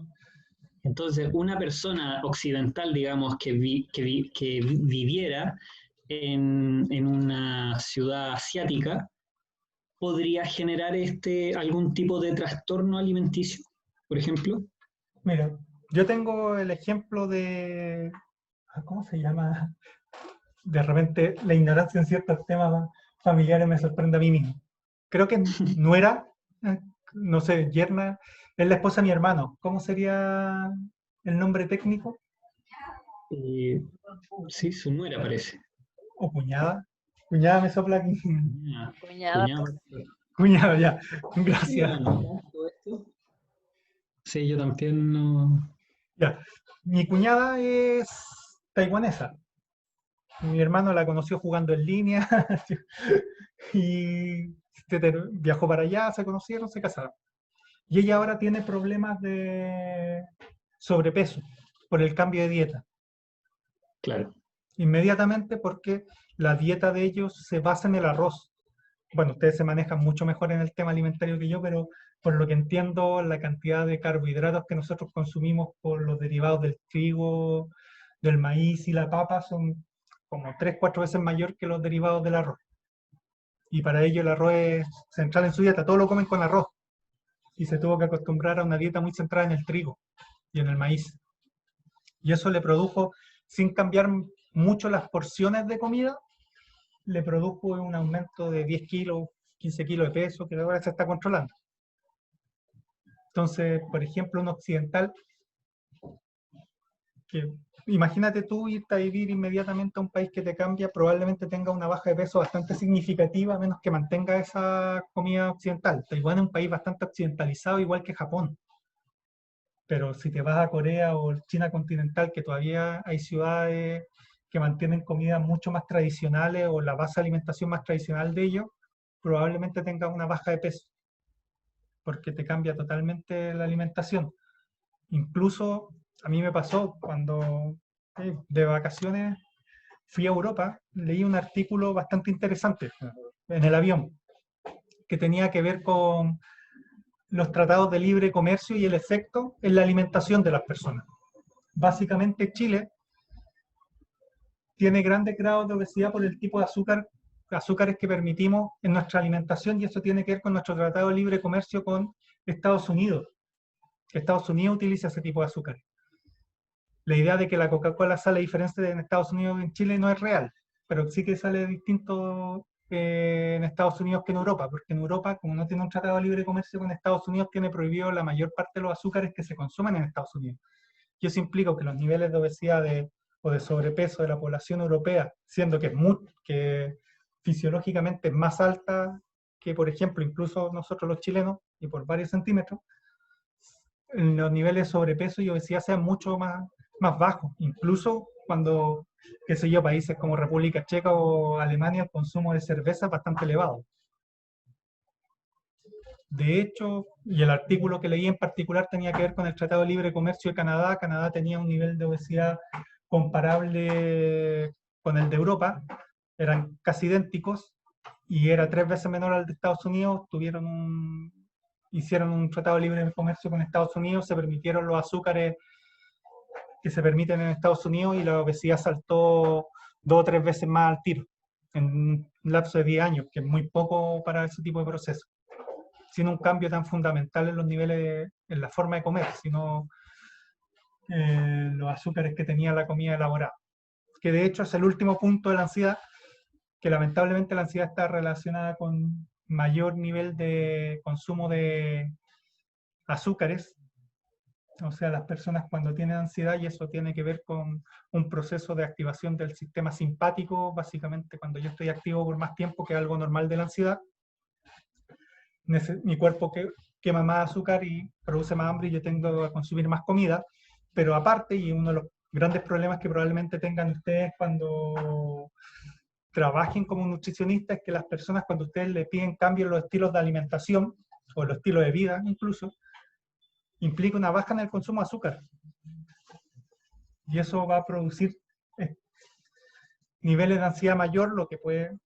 Entonces, una persona occidental, digamos, que viviera en una ciudad asiática, podría generar algún tipo de trastorno alimenticio, por ejemplo. Mira, yo tengo el ejemplo de, ¿cómo se llama? De repente la ignorancia en ciertos temas familiares me sorprende a mí mismo. Creo que nuera, eh, no sé, yerna, es la esposa de mi hermano. ¿Cómo sería el nombre técnico? Eh, sí, su nuera parece. ¿O cuñada? Cuñada me sopla aquí. Cuñada, Cuñada. cuñada, Cuñada, ya. sí, Gracias. anotar todo esto. Sí, yo también no. Ya. Mi cuñada es taiwanesa. Mi hermano la conoció jugando en línea y viajó para allá, se conocieron, se casaron. Y ella ahora tiene problemas de sobrepeso por el cambio de dieta. Claro. Inmediatamente porque la dieta de ellos se basa en el arroz. Bueno, ustedes se manejan mucho mejor en el tema alimentario que yo, pero por lo que entiendo, la cantidad de carbohidratos que nosotros consumimos por los derivados del trigo, del maíz y la papa son como 3, 4 veces mayor que los derivados del arroz. Y para ello el arroz es central en su dieta, todo lo comen con arroz. Y se tuvo que acostumbrar a una dieta muy centrada en el trigo y en el maíz. Y eso le produjo, sin cambiar mucho las porciones de comida, le produjo un aumento de 10 kilos, 15 kilos de peso, que ahora se está controlando. Entonces, por ejemplo, un occidental, que imagínate tú irte a vivir inmediatamente a un país que te cambia, probablemente tenga una baja de peso bastante significativa, a menos que mantenga esa comida occidental. Taiwán es un país bastante occidentalizado, igual que Japón. Pero si te vas a Corea o China continental, que todavía hay ciudades que mantienen comidas mucho más tradicionales o la base de alimentación más tradicional de ellos, probablemente tengas una baja de peso, porque te cambia totalmente la alimentación. Incluso a mí me pasó cuando de vacaciones fui a Europa, leí un artículo bastante interesante en el avión, que tenía que ver con los tratados de libre comercio y el efecto en la alimentación de las personas. Básicamente Chile tiene grandes grados de obesidad por el tipo de azúcares que permitimos en nuestra alimentación y eso tiene que ver con nuestro tratado de libre comercio con Estados Unidos. Estados Unidos utiliza ese tipo de azúcar. La idea de que la Coca-Cola sale diferente en Estados Unidos y en Chile no es real, pero sí que sale distinto en Estados Unidos que en Europa, porque en Europa, como no tiene un tratado de libre comercio con Estados Unidos, tiene prohibido la mayor parte de los azúcares que se consumen en Estados Unidos. Y eso implica que los niveles de obesidad o de sobrepeso de la población europea, siendo que fisiológicamente es más alta que, por ejemplo, incluso nosotros los chilenos, y por varios centímetros, los niveles de sobrepeso y obesidad sean mucho más bajos. Incluso cuando, qué sé yo, países como República Checa o Alemania, el consumo de cerveza es bastante elevado. De hecho, y el artículo que leí en particular tenía que ver con el Tratado de Libre Comercio de Canadá. Canadá tenía un nivel de obesidad comparable con el de Europa, eran casi idénticos y era 3 veces menor al de Estados Unidos. Hicieron un Tratado de Libre Comercio con Estados Unidos, se permitieron los azúcares que se permiten en Estados Unidos y la obesidad saltó 2 o 3 veces más al tiro en un lapso de 10 años, que es muy poco para ese tipo de procesos, sin un cambio tan fundamental en los niveles, en la forma de comer, sino los azúcares que tenía la comida elaborada. Que de hecho es el último punto de la ansiedad, que lamentablemente la ansiedad está relacionada con mayor nivel de consumo de azúcares O sea, las personas cuando tienen ansiedad, y eso tiene que ver con un proceso de activación del sistema simpático, básicamente cuando yo estoy activo por más tiempo, que es algo normal de la ansiedad, mi cuerpo quema más azúcar y produce más hambre y yo tengo que consumir más comida, pero aparte, y uno de los grandes problemas que probablemente tengan ustedes cuando trabajen como nutricionistas es que las personas cuando ustedes le piden cambios en los estilos de alimentación o los estilos de vida incluso, implica una baja en el consumo de azúcar. Y eso va a producir niveles de ansiedad mayor, lo que puede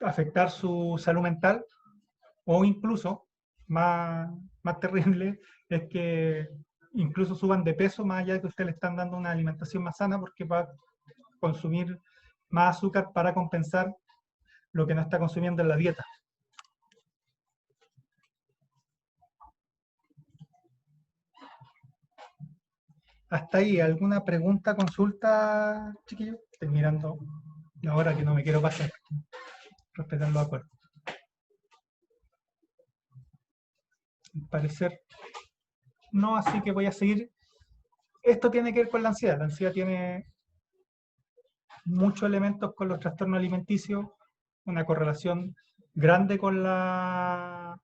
afectar su salud mental, o incluso, más terrible, es que incluso suban de peso, más allá de que usted le están dando una alimentación más sana, porque va a consumir más azúcar para compensar lo que no está consumiendo en la dieta. Hasta ahí, ¿alguna pregunta, consulta, chiquillos? Estoy mirando la hora que no me quiero pasar. Respetar los acuerdos. Al parecer, no, así que voy a seguir. Esto tiene que ver con la ansiedad. La ansiedad tiene muchos elementos con los trastornos alimenticios, una correlación grande con la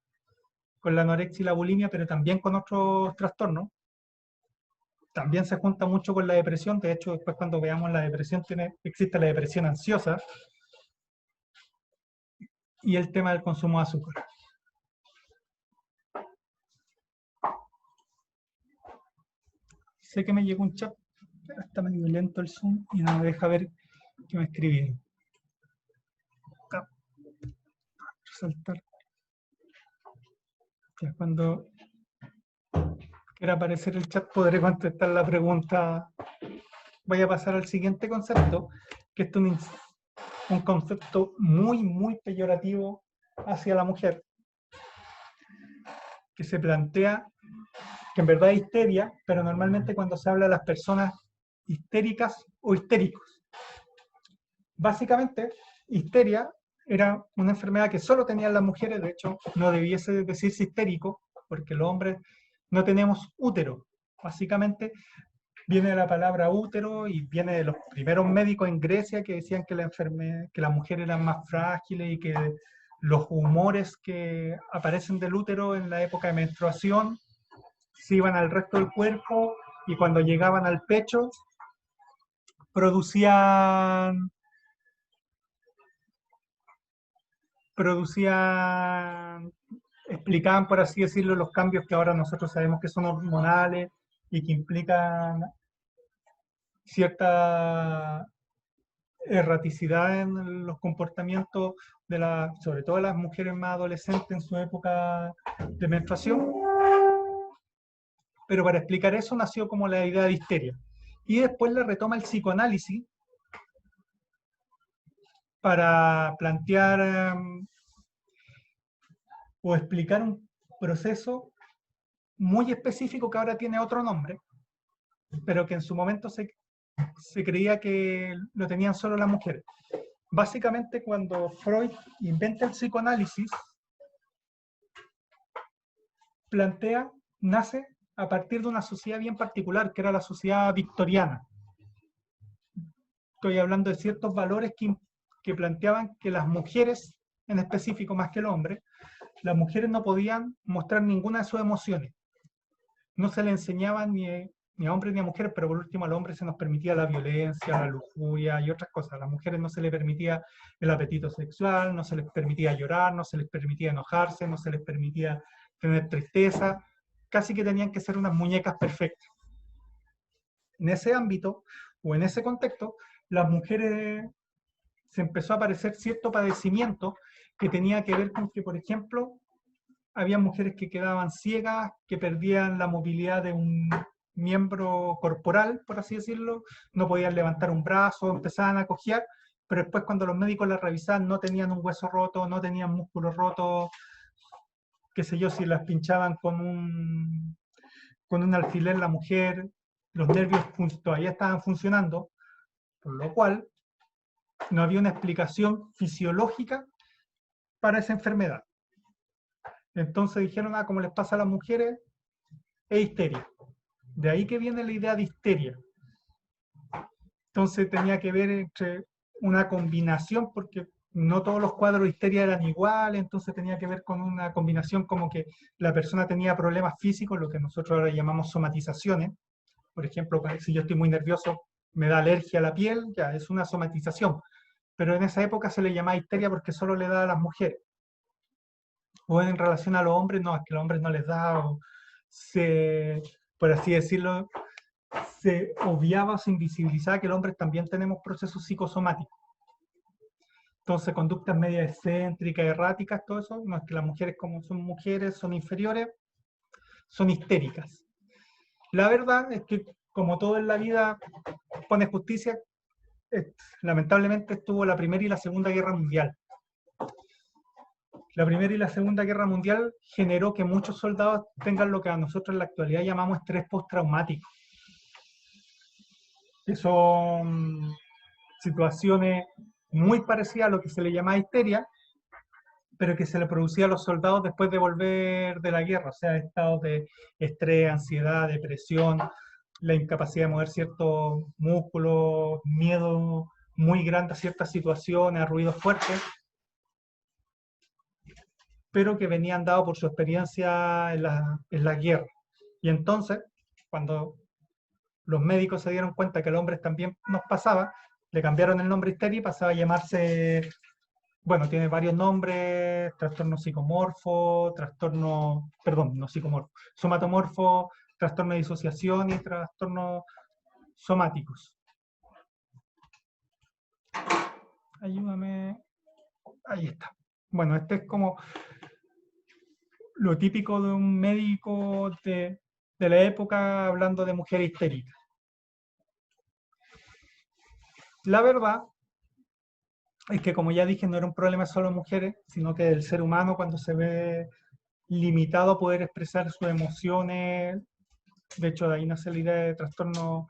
anorexia y la bulimia, pero también con otros trastornos. También se junta mucho con la depresión. De hecho, después cuando veamos la depresión, existe la depresión ansiosa y el tema del consumo de azúcar. Sé que me llegó un chat, pero está medio lento el Zoom y no me deja ver qué me escribieron. Acá. Resaltar. Ya cuando quiera aparecer el chat podré contestar la pregunta. Voy a pasar al siguiente concepto, que es un concepto muy, muy peyorativo hacia la mujer, que se plantea que en verdad es histeria, pero normalmente cuando se habla de las personas histéricas o histéricos. Básicamente, histeria era una enfermedad que solo tenían las mujeres, de hecho, no debiese decirse histérico, porque los hombres no tenemos útero. Básicamente, viene de la palabra útero y viene de los primeros médicos en Grecia que decían que las mujeres eran más frágiles y que los humores que aparecen del útero en la época de menstruación se iban al resto del cuerpo y cuando llegaban al pecho producían explicaban, por así decirlo, los cambios que ahora nosotros sabemos que son hormonales y que implican cierta erraticidad en los comportamientos sobre todo de las mujeres más adolescentes en su época de menstruación. Pero para explicar eso nació como la idea de histeria. Y después la retoma el psicoanálisis para plantear o explicar un proceso muy específico que ahora tiene otro nombre, pero que en su momento se creía que lo tenían solo las mujeres. Básicamente, cuando Freud inventa el psicoanálisis, nace a partir de una sociedad bien particular, que era la sociedad victoriana. Estoy hablando de ciertos valores que planteaban que las mujeres, en específico más que el hombre, las mujeres no podían mostrar ninguna de sus emociones. No se le enseñaban ni a hombres ni a mujeres, pero por último al hombre se nos permitía la violencia, la lujuria y otras cosas. A las mujeres no se les permitía el apetito sexual, no se les permitía llorar, no se les permitía enojarse, no se les permitía tener tristeza. Casi que tenían que ser unas muñecas perfectas. En ese ámbito, o en ese contexto, las mujeres se empezó a aparecer cierto padecimiento que tenía que ver con que, por ejemplo, había mujeres que quedaban ciegas, que perdían la movilidad de un miembro corporal, por así decirlo, no podían levantar un brazo, empezaban a cojear, pero después cuando los médicos las revisaban no tenían un hueso roto, no tenían músculos rotos, qué sé yo, si las pinchaban con un alfiler la mujer, los nervios todavía estaban funcionando, por lo cual no había una explicación fisiológica para esa enfermedad. Entonces dijeron, como les pasa a las mujeres, es histeria. De ahí que viene la idea de histeria. Entonces tenía que ver entre una combinación, porque no todos los cuadros de histeria eran iguales, entonces tenía que ver con una combinación como que la persona tenía problemas físicos, lo que nosotros ahora llamamos somatizaciones. Por ejemplo, si yo estoy muy nervioso, me da alergia a la piel, ya es una somatización. Pero en esa época se le llamaba histeria porque solo le da a las mujeres. O en relación a los hombres, no, es que a los hombres no les da, o se, por así decirlo, se obviaba o se invisibilizaba que los hombres también tenemos procesos psicosomáticos. Entonces, conductas media excéntricas, erráticas, todo eso, no es que las mujeres, como son mujeres, son inferiores, son histéricas. La verdad es que, como todo en la vida pone justicia, lamentablemente estuvo la Primera y la Segunda Guerra Mundial. La Primera y la Segunda Guerra Mundial generó que muchos soldados tengan lo que a nosotros en la actualidad llamamos estrés postraumático, que son situaciones muy parecidas a lo que se le llama histeria, pero que se le producía a los soldados después de volver de la guerra, o sea, estados de estrés, ansiedad, depresión, la incapacidad de mover ciertos músculos, miedo muy grande a ciertas situaciones, a ruidos fuertes, pero que venían dados por su experiencia en la guerra. Y entonces, cuando los médicos se dieron cuenta que a los hombres también nos pasaba, le cambiaron el nombre histeria y pasaba a llamarse, bueno, tiene varios nombres: trastorno psicomorfo, trastorno, perdón, no psicomorfo, somatomorfo, trastorno de disociación y trastornos somáticos. Ayúdame. Ahí está. Bueno, este es como lo típico de un médico de la época hablando de mujer histérica. La verdad es que, como ya dije, no era un problema solo de mujeres, sino que del ser humano, cuando se ve limitado a poder expresar sus emociones. De hecho, de ahí nace la idea de trastorno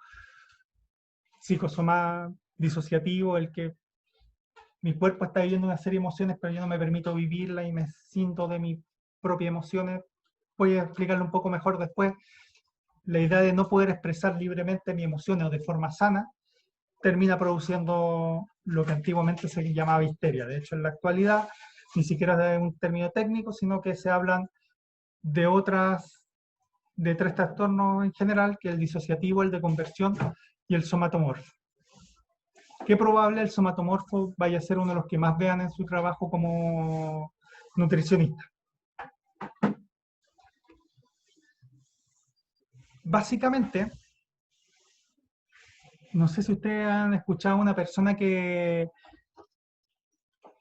psicosomático disociativo, el que mi cuerpo está viviendo una serie de emociones, pero yo no me permito vivirla y me siento de mis propias emociones. Voy a explicarlo un poco mejor después. La idea de no poder expresar libremente mis emociones o de forma sana termina produciendo lo que antiguamente se llamaba histeria. De hecho, en la actualidad ni siquiera es un término técnico, sino que se hablan de tres trastornos en general, que es el disociativo, el de conversión y el somatomorfo. Qué probable el somatomorfo vaya a ser uno de los que más vean en su trabajo como nutricionista. Básicamente, no sé si ustedes han escuchado a una persona que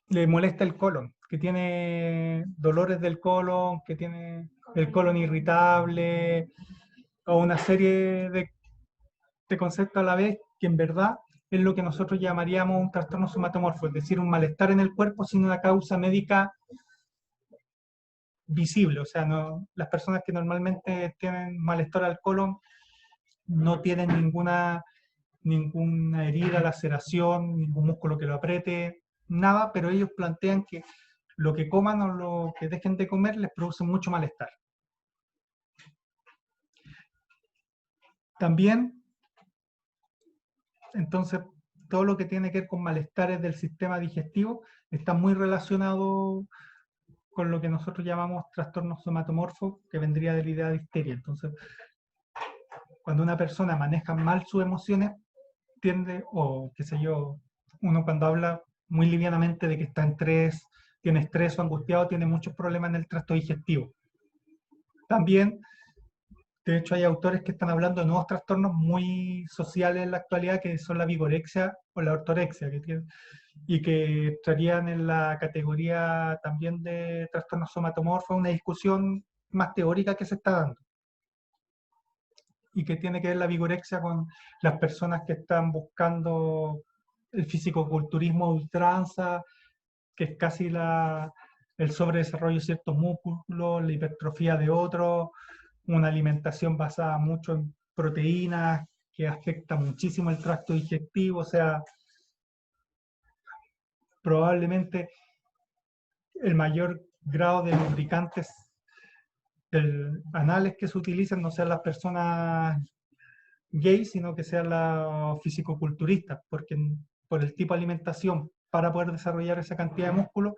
le molesta el colon, que tiene dolores del colon, que tiene el colon irritable, o una serie de conceptos a la vez, que en verdad es lo que nosotros llamaríamos un trastorno somatomorfo, es decir, un malestar en el cuerpo sin una causa médica visible. O sea, no, las personas que normalmente tienen malestar al colon no tienen ninguna herida, laceración, ningún músculo que lo apriete, nada, pero ellos plantean que lo que coman o lo que dejen de comer les produce mucho malestar. También, entonces, todo lo que tiene que ver con malestares del sistema digestivo está muy relacionado con lo que nosotros llamamos trastornos somatomorfos, que vendría de la idea de histeria. Entonces, cuando una persona maneja mal sus emociones, tiende, o qué sé yo, uno cuando habla muy livianamente de que está en estrés, tiene estrés o angustiado, tiene muchos problemas en el tracto digestivo. También, de hecho, hay autores que están hablando de nuevos trastornos muy sociales en la actualidad, que son la vigorexia o la ortorexia, y que estarían en la categoría también de trastornos somatomorfos, una discusión más teórica que se está dando, y que tiene que ver la vigorexia con las personas que están buscando el fisicoculturismo a ultranza, que es casi el sobredesarrollo de ciertos músculos, la hipertrofia de otros, una alimentación basada mucho en proteínas, que afecta muchísimo el tracto digestivo. O sea, probablemente el mayor grado de lubricantes anales que se utilizan no sean las personas gays, sino que sean los fisicoculturistas, porque por el tipo de alimentación para poder desarrollar esa cantidad de músculo,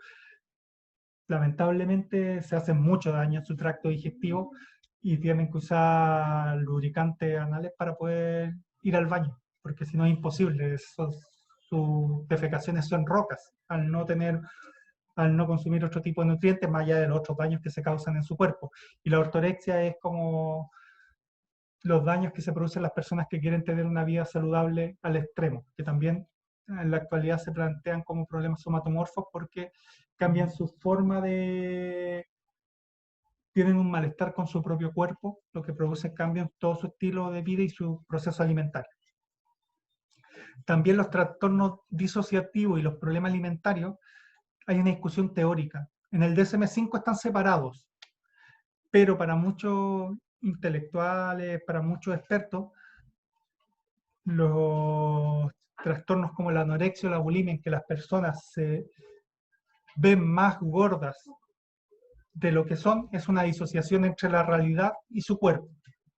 lamentablemente se hacen mucho daño en su tracto digestivo y tienen que usar lubricantes anales para poder ir al baño, porque si no es imposible, sus defecaciones son rocas, al no consumir otro tipo de nutrientes, más allá de los otros daños que se causan en su cuerpo. Y la ortorexia es como los daños que se producen en las personas que quieren tener una vida saludable al extremo, que también en la actualidad se plantean como problemas somatomorfos porque cambian su forma de... tienen un malestar con su propio cuerpo, lo que produce cambios en todo su estilo de vida y su proceso alimentario. También los trastornos disociativos y los problemas alimentarios, hay una discusión teórica. En el DSM-5 están separados, pero para muchos intelectuales, para muchos expertos, los trastornos como la anorexia o la bulimia, en que las personas se ven más gordas de lo que son, es una disociación entre la realidad y su cuerpo.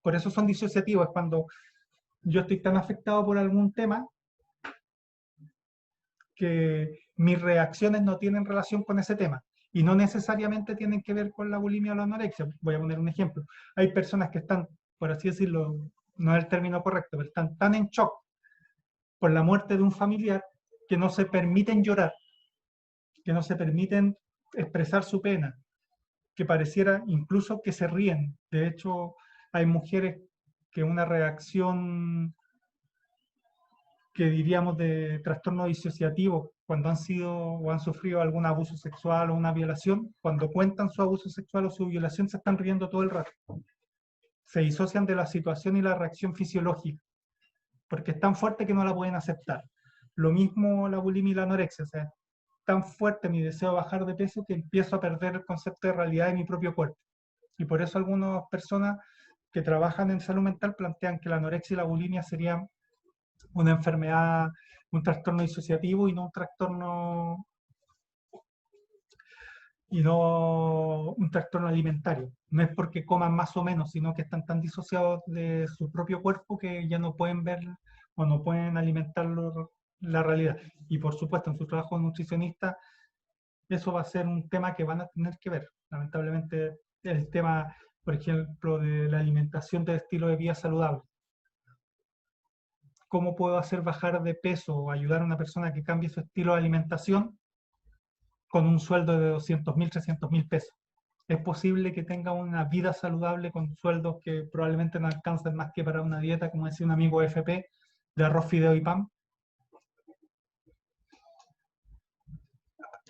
Por eso son disociativos, es cuando yo estoy tan afectado por algún tema que mis reacciones no tienen relación con ese tema y no necesariamente tienen que ver con la bulimia o la anorexia. Voy a poner un ejemplo. Hay personas que están, por así decirlo, no es el término correcto, pero están tan en shock por la muerte de un familiar que no se permiten llorar, que no se permiten expresar su pena, que pareciera incluso que se ríen. De hecho, hay mujeres que una reacción que diríamos de trastorno disociativo cuando han sido o han sufrido algún abuso sexual o una violación, cuando cuentan su abuso sexual o su violación se están riendo todo el rato. Se disocian de la situación y la reacción fisiológica, porque es tan fuerte que no la pueden aceptar. Lo mismo la bulimia y la anorexia, o sea, tan fuerte mi deseo de bajar de peso que empiezo a perder el concepto de realidad de mi propio cuerpo. Y por eso algunas personas que trabajan en salud mental plantean que la anorexia y la bulimia serían una enfermedad, un trastorno disociativo y no un trastorno alimentario. No es porque coman más o menos, sino que están tan disociados de su propio cuerpo que ya no pueden ver o no pueden alimentar la realidad. Y por supuesto, en su trabajo de nutricionista, eso va a ser un tema que van a tener que ver. Lamentablemente, el tema, por ejemplo, de la alimentación de estilo de vida saludable. ¿Cómo puedo hacer bajar de peso o ayudar a una persona que cambie su estilo de alimentación con un sueldo de 200.000, 300.000 pesos? Es posible que tenga una vida saludable con sueldos que probablemente no alcancen más que para una dieta, como decía un amigo FP, de arroz, fideo y pan.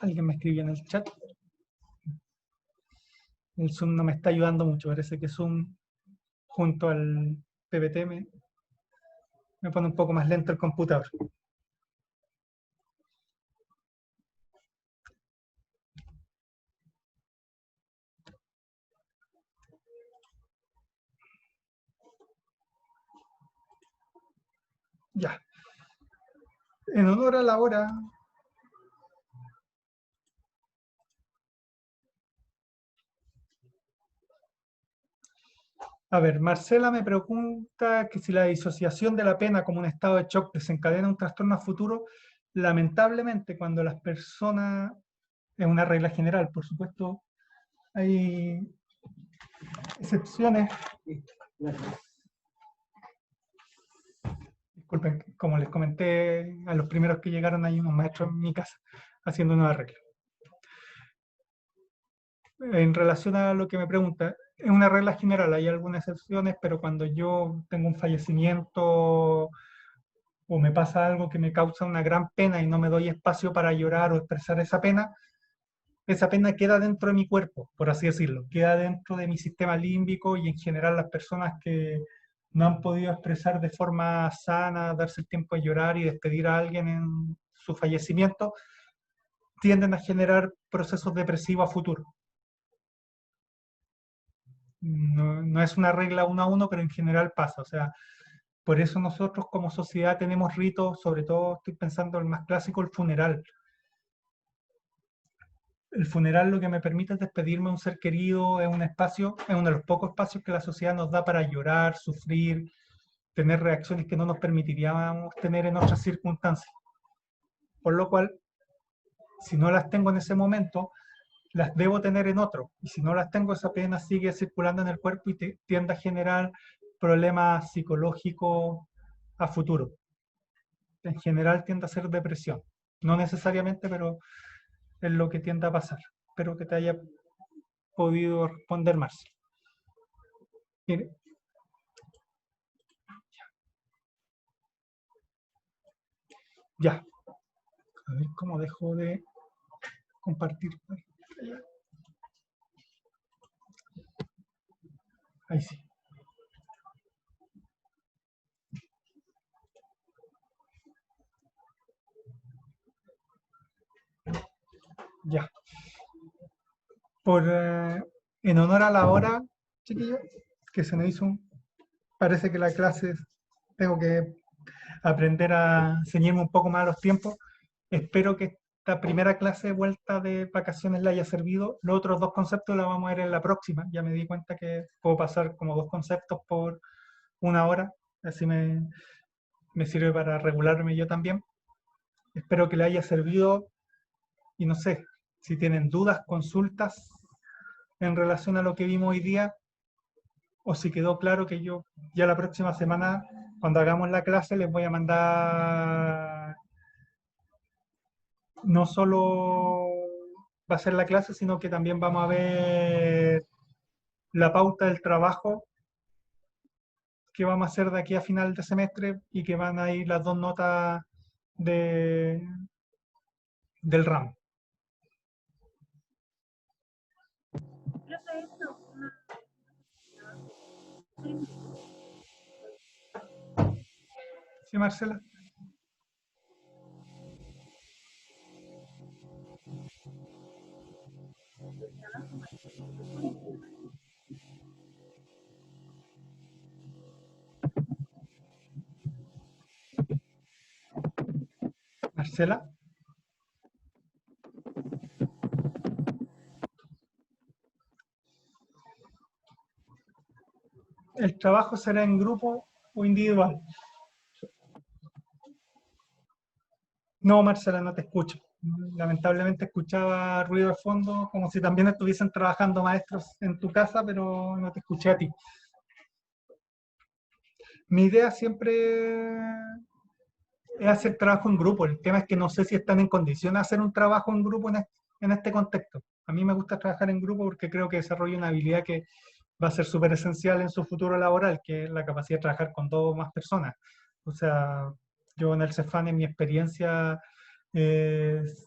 Alguien me escribió en el chat. El Zoom no me está ayudando mucho, parece que Zoom junto al PPT me pone un poco más lento el computador. Ya. En honor a la hora, a ver, Marcela me pregunta que si la disociación de la pena como un estado de shock desencadena un trastorno a futuro. Lamentablemente, cuando las personas, es una regla general, por supuesto, hay excepciones. Disculpen, como les comenté a los primeros que llegaron, hay unos maestros en mi casa haciendo una regla. En relación a lo que me pregunta, es una regla general, hay algunas excepciones, pero cuando yo tengo un fallecimiento o me pasa algo que me causa una gran pena y no me doy espacio para llorar o expresar esa pena queda dentro de mi cuerpo, por así decirlo, queda dentro de mi sistema límbico y en general las personas que no han podido expresar de forma sana, darse el tiempo de llorar y despedir a alguien en su fallecimiento, tienden a generar procesos depresivos a futuro. No, no es una regla uno a uno, pero en general pasa. O sea, por eso nosotros como sociedad tenemos ritos, sobre todo estoy pensando en el más clásico, el funeral. El funeral lo que me permite es despedirme de un ser querido, es un espacio, es uno de los pocos espacios que la sociedad nos da para llorar, sufrir, tener reacciones que no nos permitiríamos tener en otras circunstancias. Por lo cual, si no las tengo en ese momento, las debo tener en otro. Y si no las tengo, esa pena sigue circulando en el cuerpo y tiende a generar problemas psicológicos a futuro. En general tiende a ser depresión. No necesariamente, pero es lo que tiende a pasar. Espero que te haya podido responder, Marcia. Mire. Ya. A ver cómo dejo de compartir. Ahí sí. Ya. En honor a la hora, chiquillos, que se me hizo, parece que la clase, tengo que aprender a ceñirme un poco más a los tiempos. Espero que esta primera clase de vuelta de vacaciones le haya servido. Los otros dos conceptos los vamos a ver en la próxima. Ya me di cuenta que puedo pasar como 2 conceptos por 1 hora. Así me sirve para regularme yo también. Espero que le haya servido y no sé, si tienen dudas, consultas en relación a lo que vimos hoy día, o si quedó claro que yo ya la próxima semana, cuando hagamos la clase, les voy a mandar no solo va a ser la clase, sino que también vamos a ver la pauta del trabajo que vamos a hacer de aquí a final de semestre y que van a ir las 2 notas de, del ramo. ¿Sí, Marcela? Marcela. ¿El trabajo será en grupo o individual? No, Marcela, no te escucho. Lamentablemente escuchaba ruido de fondo, como si también estuviesen trabajando maestros en tu casa, pero no te escuché a ti. Mi idea siempre es hacer trabajo en grupo. El tema es que no sé si están en condiciones de hacer un trabajo en grupo en este contexto. A mí me gusta trabajar en grupo porque creo que desarrolla una habilidad que va a ser súper esencial en su futuro laboral, que es la capacidad de trabajar con 2 o más personas. O sea, yo en el Cefán, en mi experiencia, es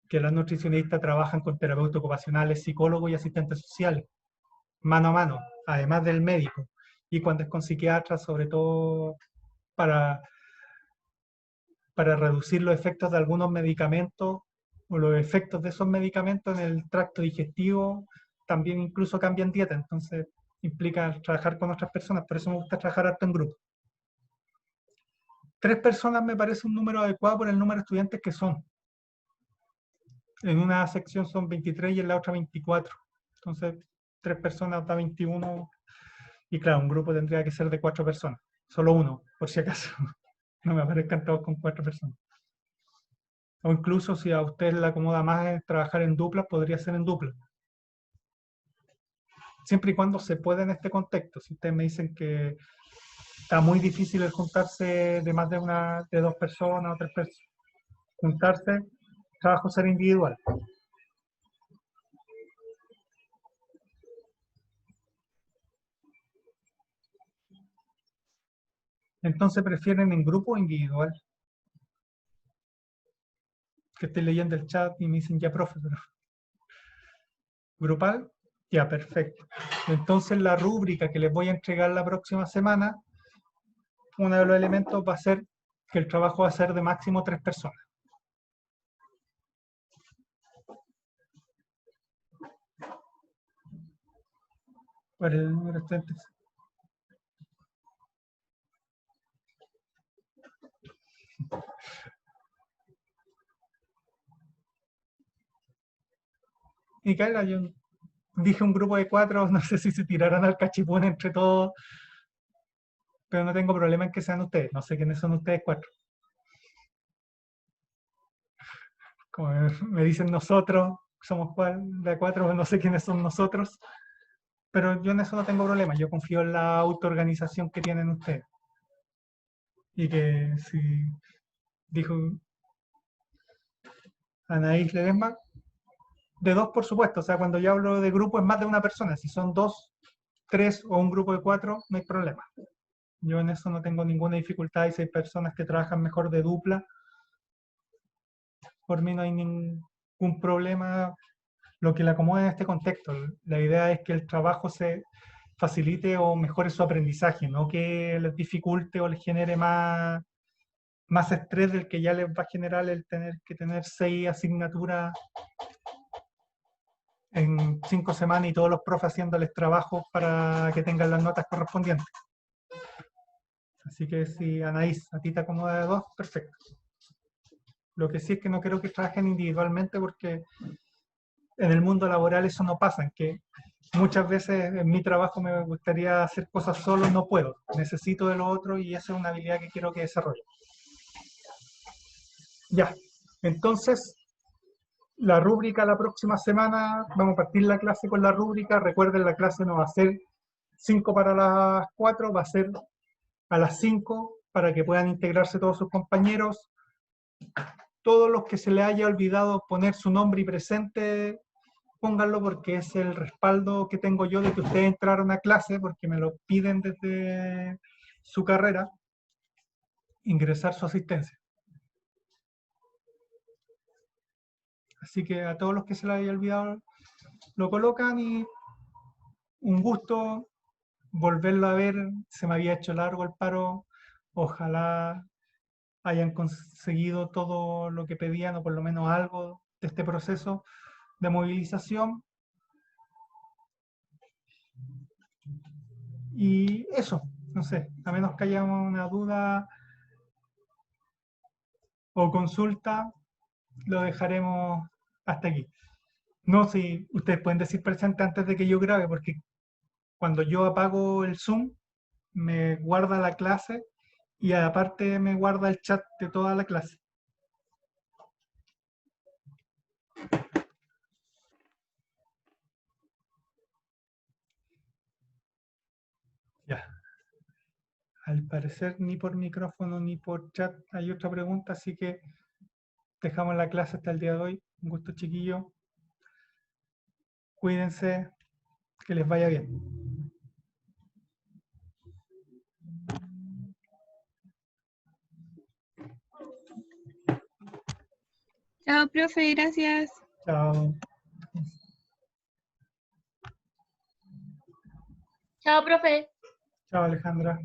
que las nutricionistas trabajan con terapeutas ocupacionales, psicólogos y asistentes sociales, mano a mano, además del médico. Y cuando es con psiquiatras, sobre todo para, para reducir los efectos de algunos medicamentos o los efectos de esos medicamentos en el tracto digestivo, también incluso cambian dieta, entonces implica trabajar con otras personas, por eso me gusta trabajar harto en grupo. 3 personas me parece un número adecuado por el número de estudiantes que son. En una sección son 23 y en la otra 24. Entonces, 3 personas da 21. Y claro, un grupo tendría que ser de 4 personas. Solo uno, por si acaso. No me aparezcan todos con 4 personas. O incluso si a usted le acomoda más trabajar en duplas, podría ser en dupla. Siempre y cuando se pueda en este contexto. Si ustedes me dicen que está muy difícil el juntarse de más de 2 personas o 3 personas, juntarse, trabajo ser individual. Entonces, ¿prefieren en grupo o individual? Que estoy leyendo el chat y me dicen ya, profe, pero grupal, ya, perfecto. Entonces, la rúbrica que les voy a entregar la próxima semana, uno de los elementos va a ser que el trabajo va a ser de máximo 3 personas. Para el número de estudiantes. Y caiga, yo dije un grupo de 4, no sé si se tiraron al cachipún entre todos, pero no tengo problema en que sean ustedes. No sé quiénes son ustedes cuatro. Como me dicen nosotros, somos de cuatro, no sé quiénes son nosotros. Pero yo en eso no tengo problema. Yo confío en la autoorganización que tienen ustedes. Y que si dijo Anaís Ledesma, de dos, por supuesto. O sea, cuando yo hablo de grupo es más de una persona. Si son dos, tres o un grupo de cuatro, no hay problema. Yo en eso no tengo ninguna dificultad y si hay personas que trabajan mejor de dupla, por mí no hay ningún problema lo que le acomode en este contexto. La idea es que el trabajo se facilite o mejore su aprendizaje, no que les dificulte o les genere más estrés del que ya les va a generar el tener que tener 6 asignaturas en 5 semanas y todos los profes haciéndoles trabajos para que tengan las notas correspondientes. Así que si Anaís, a ti te acomoda de dos, perfecto. Lo que sí es que no quiero que trabajen individualmente porque en el mundo laboral eso no pasa, en que muchas veces en mi trabajo me gustaría hacer cosas solo, no puedo. Necesito de lo otro y esa es una habilidad que quiero que desarrolle. Ya, entonces la rúbrica la próxima semana, vamos a partir la clase con la rúbrica. Recuerden, la clase no va a ser 5 para las 4, va a ser a las 5 para que puedan integrarse todos sus compañeros. Todos los que se les haya olvidado poner su nombre y presente, pónganlo porque es el respaldo que tengo yo de que ustedes entraron a clase, porque me lo piden desde su carrera, ingresar su asistencia. Así que a todos los que se les haya olvidado lo colocan y un gusto volverlo a ver. Se me había hecho largo el paro. Ojalá hayan conseguido todo lo que pedían o por lo menos algo de este proceso de movilización. Y eso, no sé, a menos que haya una duda o consulta, lo dejaremos hasta aquí. No, si ustedes pueden decir presente antes de que yo grabe, porque cuando yo apago el Zoom, me guarda la clase y aparte me guarda el chat de toda la clase. Ya. Al parecer ni por micrófono ni por chat hay otra pregunta, así que dejamos la clase hasta el día de hoy. Un gusto, chiquillo. Cuídense, que les vaya bien. Chao, profe, gracias. Chao. Chao, profe. Chao, Alejandra.